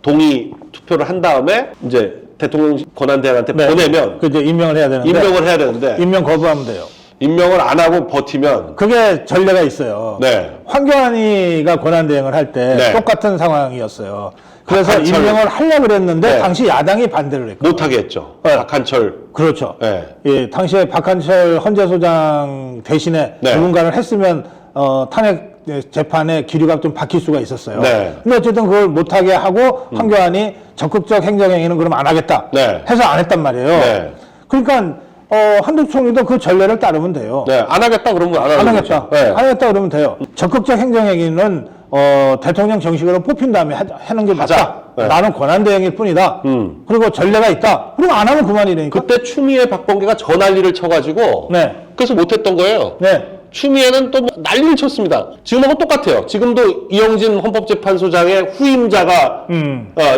Speaker 1: 동의 투표를 한 다음에 이제 대통령 권한대행한테 보내면
Speaker 2: 그 이제 임명을 해야 되는데
Speaker 1: 임명을 해야 되는데
Speaker 2: 임명 거부하면 돼요.
Speaker 1: 임명을 안 하고 버티면
Speaker 2: 그게 전례가 있어요.
Speaker 1: 네.
Speaker 2: 황교안이가 권한대행을 할 때
Speaker 1: 네.
Speaker 2: 똑같은 상황이었어요. 그래서
Speaker 1: 박한철.
Speaker 2: 임명을 하려고 그랬는데
Speaker 1: 네.
Speaker 2: 당시 야당이 반대를 했고.
Speaker 1: 못하게 했죠.
Speaker 2: 네.
Speaker 1: 박한철.
Speaker 2: 그렇죠.
Speaker 1: 네.
Speaker 2: 예, 당시에 박한철 헌재소장 대신에
Speaker 1: 네.
Speaker 2: 누군가를 했으면 탄핵 재판의 기류가 좀 바뀔 수가 있었어요.
Speaker 1: 네.
Speaker 2: 근데 어쨌든 그걸 못하게 하고 황교안이 적극적 행정행위는 그럼 안 하겠다
Speaker 1: 네.
Speaker 2: 해서 안 했단 말이에요.
Speaker 1: 네.
Speaker 2: 그러니까 한덕수 총리도 그 전례를 따르면 돼요.
Speaker 1: 네, 안 하겠다 그러면 안
Speaker 2: 안
Speaker 1: 하는
Speaker 2: 하겠다.
Speaker 1: 거죠. 네.
Speaker 2: 안 하겠다 그러면 돼요. 적극적 행정행위는 대통령 정식으로 뽑힌 다음에 하는 게 맞다.
Speaker 1: 하자. 네.
Speaker 2: 나는 권한대행일 뿐이다. 그리고 전례가 있다. 그럼 안 하면 그만이라니까.
Speaker 1: 그때 추미애 박범계가 저 난리를 쳐가지고
Speaker 2: 네.
Speaker 1: 그래서 못했던 거예요.
Speaker 2: 네.
Speaker 1: 추미애는 또 난리를 쳤습니다. 지금하고 똑같아요. 지금도 이영진 헌법재판소장의 후임자가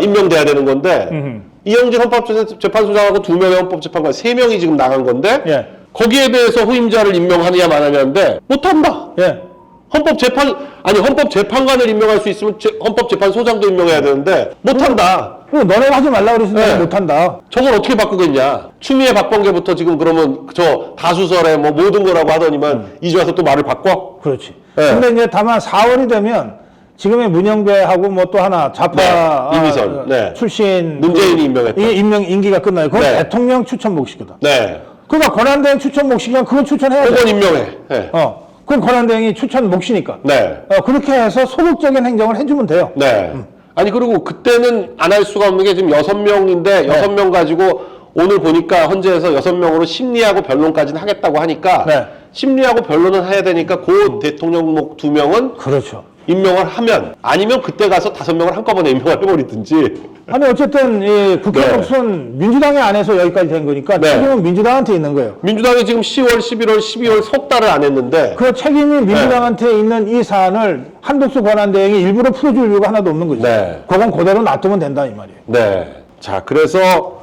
Speaker 1: 임명돼야 되는 건데 이영진 헌법재판소장하고 2명의 헌법재판관 3명이 지금 나간 건데
Speaker 2: 예.
Speaker 1: 거기에 대해서 후임자를 임명하느냐 마느냐인데 못한다.
Speaker 2: 예.
Speaker 1: 헌법재판관을 임명할 수 있으면 헌법재판소장도 임명해야 되는데 못한다.
Speaker 2: 너네가 하지 말라 그래서 내가
Speaker 1: 네.
Speaker 2: 못한다.
Speaker 1: 저걸 어떻게 바꾸겠냐. 추미애 박범계부터 지금 그러면 저 다수설에 뭐 모든 거라고 하더니만 이제 와서 또 말을 바꿔?
Speaker 2: 그렇지.
Speaker 1: 네.
Speaker 2: 근데 이제 다만 4월이 되면 지금의 문영배하고 뭐 또 하나 좌파
Speaker 1: 네, 이미선. 네.
Speaker 2: 출신
Speaker 1: 문재인이 임명했다.
Speaker 2: 이게 임기가 끝나요. 그건
Speaker 1: 네.
Speaker 2: 대통령 추천 목식이다.
Speaker 1: 네.
Speaker 2: 그러니까 권한대행 추천 목식이면 그건 추천해야 돼.
Speaker 1: 그건 임명해. 네.
Speaker 2: 그건 권한대행이 추천 몫이니까.
Speaker 1: 네.
Speaker 2: 그렇게 해서 소극적인 행정을 해주면 돼요.
Speaker 1: 네. 아니, 그리고 그때는 안 할 수가 없는 게 지금 6명인데 6명 가지고 오늘 보니까 헌재에서 6명으로 심리하고 변론까지는 하겠다고 하니까
Speaker 2: 네.
Speaker 1: 심리하고 변론은 해야 되니까 그 대통령 목 2명은
Speaker 2: 그렇죠.
Speaker 1: 임명을 하면 아니면 그때 가서 5명을 한꺼번에 임명을 해버리든지.
Speaker 2: 아니 어쨌든 이 국회
Speaker 1: 네.
Speaker 2: 몫은 민주당의 안에서 여기까지 된 거니까
Speaker 1: 네.
Speaker 2: 책임은 민주당한테 있는 거예요.
Speaker 1: 민주당이 지금 10월, 11월, 12월 석 달을 안 했는데
Speaker 2: 그 책임이 민주당한테 있는 이 사안을 한덕수 권한대행이 일부러 풀어줄 이유가 하나도 없는 거죠.
Speaker 1: 네.
Speaker 2: 그건 그대로 놔두면 된다 이 말이에요.
Speaker 1: 네. 자, 그래서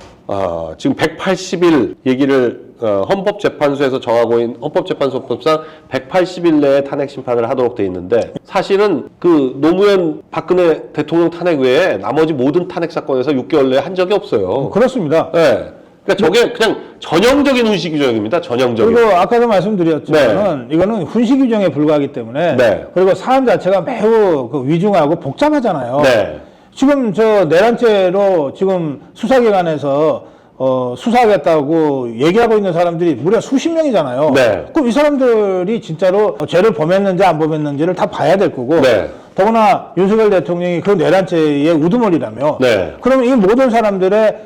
Speaker 1: 지금 180일 얘기를 헌법재판소에서 정하고 있는 헌법재판소 법상 180일 내에 탄핵 심판을 하도록 돼 있는데 사실은 그 노무현 박근혜 대통령 탄핵 외에 나머지 모든 탄핵 사건에서 6개월 내에 한 적이 없어요.
Speaker 2: 그렇습니다.
Speaker 1: 네. 그러니까 저게 그냥 전형적인 훈시 규정입니다. 전형적인.
Speaker 2: 그리고 아까도 말씀드렸지만 이거는 훈시 규정에 불과하기 때문에
Speaker 1: 네.
Speaker 2: 그리고 사안 자체가 매우 그 위중하고 복잡하잖아요.
Speaker 1: 네.
Speaker 2: 지금 저 내란죄로 지금 수사기관에서 수사하겠다고 얘기하고 있는 사람들이 무려 수십 명이잖아요.
Speaker 1: 네.
Speaker 2: 그럼 이 사람들이 진짜로 죄를 범했는지 안 범했는지를 다 봐야 될 거고
Speaker 1: 네.
Speaker 2: 더구나 윤석열 대통령이 그 내란죄의 우두머리라며
Speaker 1: 네.
Speaker 2: 그러면 이 모든 사람들의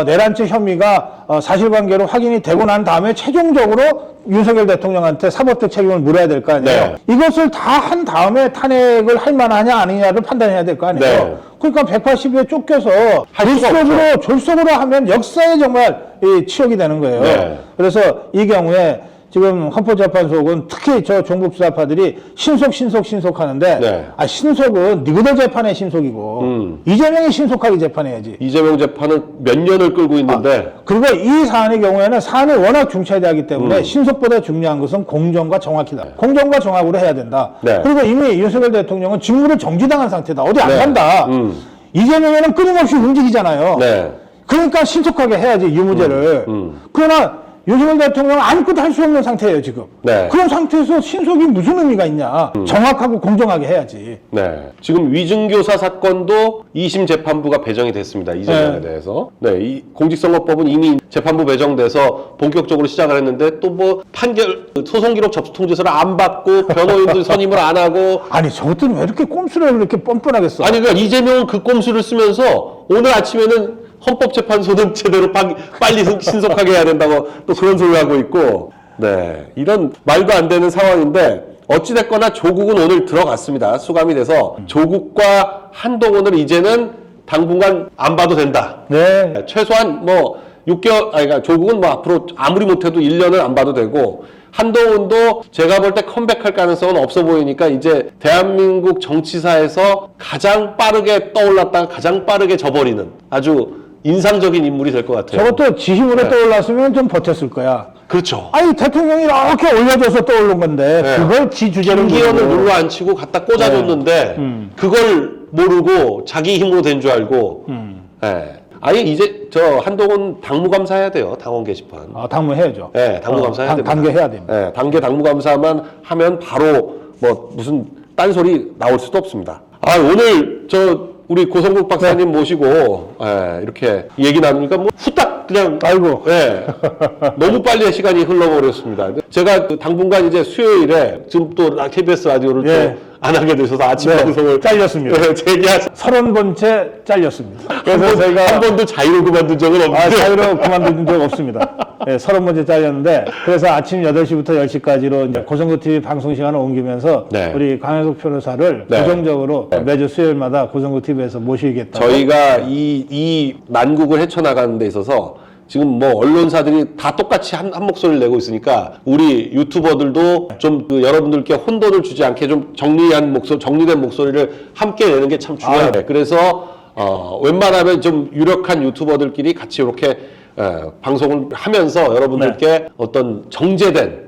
Speaker 2: 내란죄 혐의가 사실관계로 확인이 되고 난 다음에 최종적으로 윤석열 대통령한테 사법적 책임을 물어야 될 거 아니에요.
Speaker 1: 네.
Speaker 2: 이것을 다 한 다음에 탄핵을 할 만하냐 아니냐를 판단해야 될 거 아니에요.
Speaker 1: 네.
Speaker 2: 그러니까 180에 쫓겨서
Speaker 1: 할 수가
Speaker 2: 졸속으로 하면 역사에 정말 치욕이 되는 거예요.
Speaker 1: 네.
Speaker 2: 그래서 이 경우에 지금 헌법재판소는 특히 저 종북주사파들이 신속 하는데
Speaker 1: 네.
Speaker 2: 신속은 니그들 재판의 신속이고 이재명이 신속하게 재판해야지.
Speaker 1: 이재명 재판은 몇 년을 끌고 있는데
Speaker 2: 그리고 이 사안의 경우에는 사안이 워낙 중차대하기 때문에 신속보다 중요한 것은 공정과 정확이다. 공정과 정확으로 해야 된다.
Speaker 1: 네.
Speaker 2: 그리고 이미 윤석열 대통령은 직무를 정지당한 상태다. 어디 안
Speaker 1: 네.
Speaker 2: 간다. 이재명에는 끊임없이 움직이잖아요.
Speaker 1: 네.
Speaker 2: 그러니까 신속하게 해야지 유무죄를. 그러나 윤석열 대통령은 아무것도 할 수 없는 상태예요 지금.
Speaker 1: 네.
Speaker 2: 그런 상태에서 신속이 무슨 의미가 있냐. 정확하고 공정하게 해야지.
Speaker 1: 네. 지금 위증교사 사건도 2심 재판부가 배정이 됐습니다. 이재명에
Speaker 2: 네.
Speaker 1: 대해서. 네. 이 공직선거법은 이미 재판부 배정돼서 본격적으로 시작을 했는데 또 뭐 판결 소송 기록 접수 통지서를 안 받고 변호인들 선임을 안 하고
Speaker 2: 아니 저것들은 왜 이렇게 꼼수를 이렇게 뻔뻔하겠어.
Speaker 1: 아니 그러니까 이재명은 그 꼼수를 쓰면서 오늘 아침에는 헌법재판소는 제대로 빨리 신속하게 해야 된다고 또 그런 소리를 하고 있고 네 이런 말도 안 되는 상황인데 어찌됐거나 조국은 오늘 들어갔습니다. 수감이 돼서 조국과 한동훈을 이제는 당분간 안 봐도 된다.
Speaker 2: 네.
Speaker 1: 최소한 뭐 6개월 그러니까 조국은 뭐 앞으로 아무리 못해도 1년은 안 봐도 되고 한동훈도 제가 볼 때 컴백할 가능성은 없어 보이니까 이제 대한민국 정치사에서 가장 빠르게 떠올랐다가 가장 빠르게 져버리는 아주 인상적인 인물이 될 것 같아요.
Speaker 2: 저것도 지힘으로 떠올랐으면 좀 버텼을 거야.
Speaker 1: 그렇죠.
Speaker 2: 아니 대통령이 이렇게 올려줘서 떠오른 건데
Speaker 1: 네.
Speaker 2: 그걸 지 주제를
Speaker 1: 김기현을
Speaker 2: 모르고.
Speaker 1: 눌러 앉히고 갖다 꽂아줬는데 그걸 모르고 자기 힘으로 된 줄 알고 네. 아니 이제 저 한동훈 당무감사 해야 돼요. 당원 게시판.
Speaker 2: 당무해야죠.
Speaker 1: 네, 당무감사 해야 됩니다.
Speaker 2: 단계해야 됩니다.
Speaker 1: 네, 단계 당무감사만 하면 바로 뭐 무슨 딴소리 나올 수도 없습니다. 아 오늘 저 우리 고성국 박사님 모시고 이렇게 얘기 나누니까 뭐 후딱 그냥
Speaker 2: 아이고.
Speaker 1: 너무 빨리 시간이 흘러버렸습니다. 제가 그 당분간 이제 수요일에 지금 또 KBS 라디오를
Speaker 2: 예.
Speaker 1: 또 안 하게 되셔서 아침
Speaker 2: 네,
Speaker 1: 방송을
Speaker 2: 잘렸습니다.
Speaker 1: 재개하셔서
Speaker 2: 30번째 잘렸습니다. 그래서 저희가
Speaker 1: 한 번도 자유로 그만둔 적은 없는데
Speaker 2: 자유로 그만둔 적 없습니다. 네, 30번째 잘렸는데 그래서 아침 8시부터 10시까지로 이제 고성국 TV 방송 시간을 옮기면서
Speaker 1: 네.
Speaker 2: 우리 강혜석 변호사를
Speaker 1: 네.
Speaker 2: 고정적으로
Speaker 1: 네.
Speaker 2: 매주 수요일마다 고성국 TV에서 모시겠다.
Speaker 1: 저희가 이 난국을 헤쳐나가는 데 있어서 지금 뭐 언론사들이 다 똑같이 한 목소리를 내고 있으니까 우리 유튜버들도 좀 그 여러분들께 혼돈을 주지 않게 좀 정리된 목소리를 함께 내는 게 참 중요해요. 그래서 웬만하면 좀 유력한 유튜버들끼리 같이 이렇게 방송을 하면서 여러분들께 어떤 정제된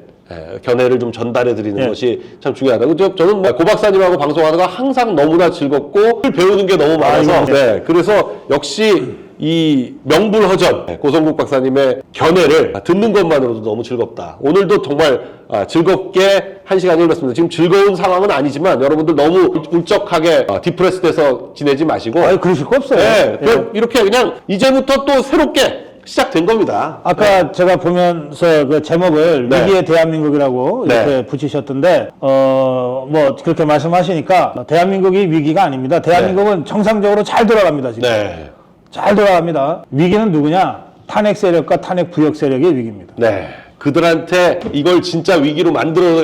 Speaker 1: 견해를 좀 전달해 드리는 것이 참 중요하다고. 저는 뭐 고 박사님하고 방송하다가 항상 너무나 즐겁고 배우는 게 너무 많아서 그래서 역시 이 명불허전 고성국 박사님의 견해를 듣는 것만으로도 너무 즐겁다. 오늘도 정말 즐겁게 한 시간이 흘렀습니다. 지금 즐거운 상황은 아니지만 여러분들 너무 울적하게 디프레스돼서 지내지 마시고
Speaker 2: 그러실 거 없어요.
Speaker 1: 이렇게 그냥 이제부터 또 새롭게 시작된 겁니다.
Speaker 2: 아까 제가 보면서 그 제목을
Speaker 1: 네.
Speaker 2: 위기의 대한민국이라고 이렇게 붙이셨던데 뭐 그렇게 말씀하시니까 대한민국이 위기가 아닙니다. 대한민국은 정상적으로 잘 돌아갑니다 지금.
Speaker 1: 네.
Speaker 2: 잘 돌아갑니다. 위기는 누구냐? 탄핵 세력과 탄핵 부역 세력의 위기입니다.
Speaker 1: 네. 그들한테 이걸 진짜 위기로 만들어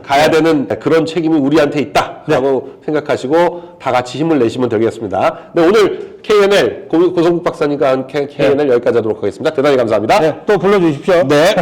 Speaker 1: 가야 되는 그런 책임이 우리한테 있다라고 생각하시고 다 같이 힘을 내시면 되겠습니다. 네, 오늘 KNL 고성국 박사님과 함께 KNL 여기까지 하도록 하겠습니다. 대단히 감사합니다.
Speaker 2: 네, 또 불러주십시오.
Speaker 1: 네.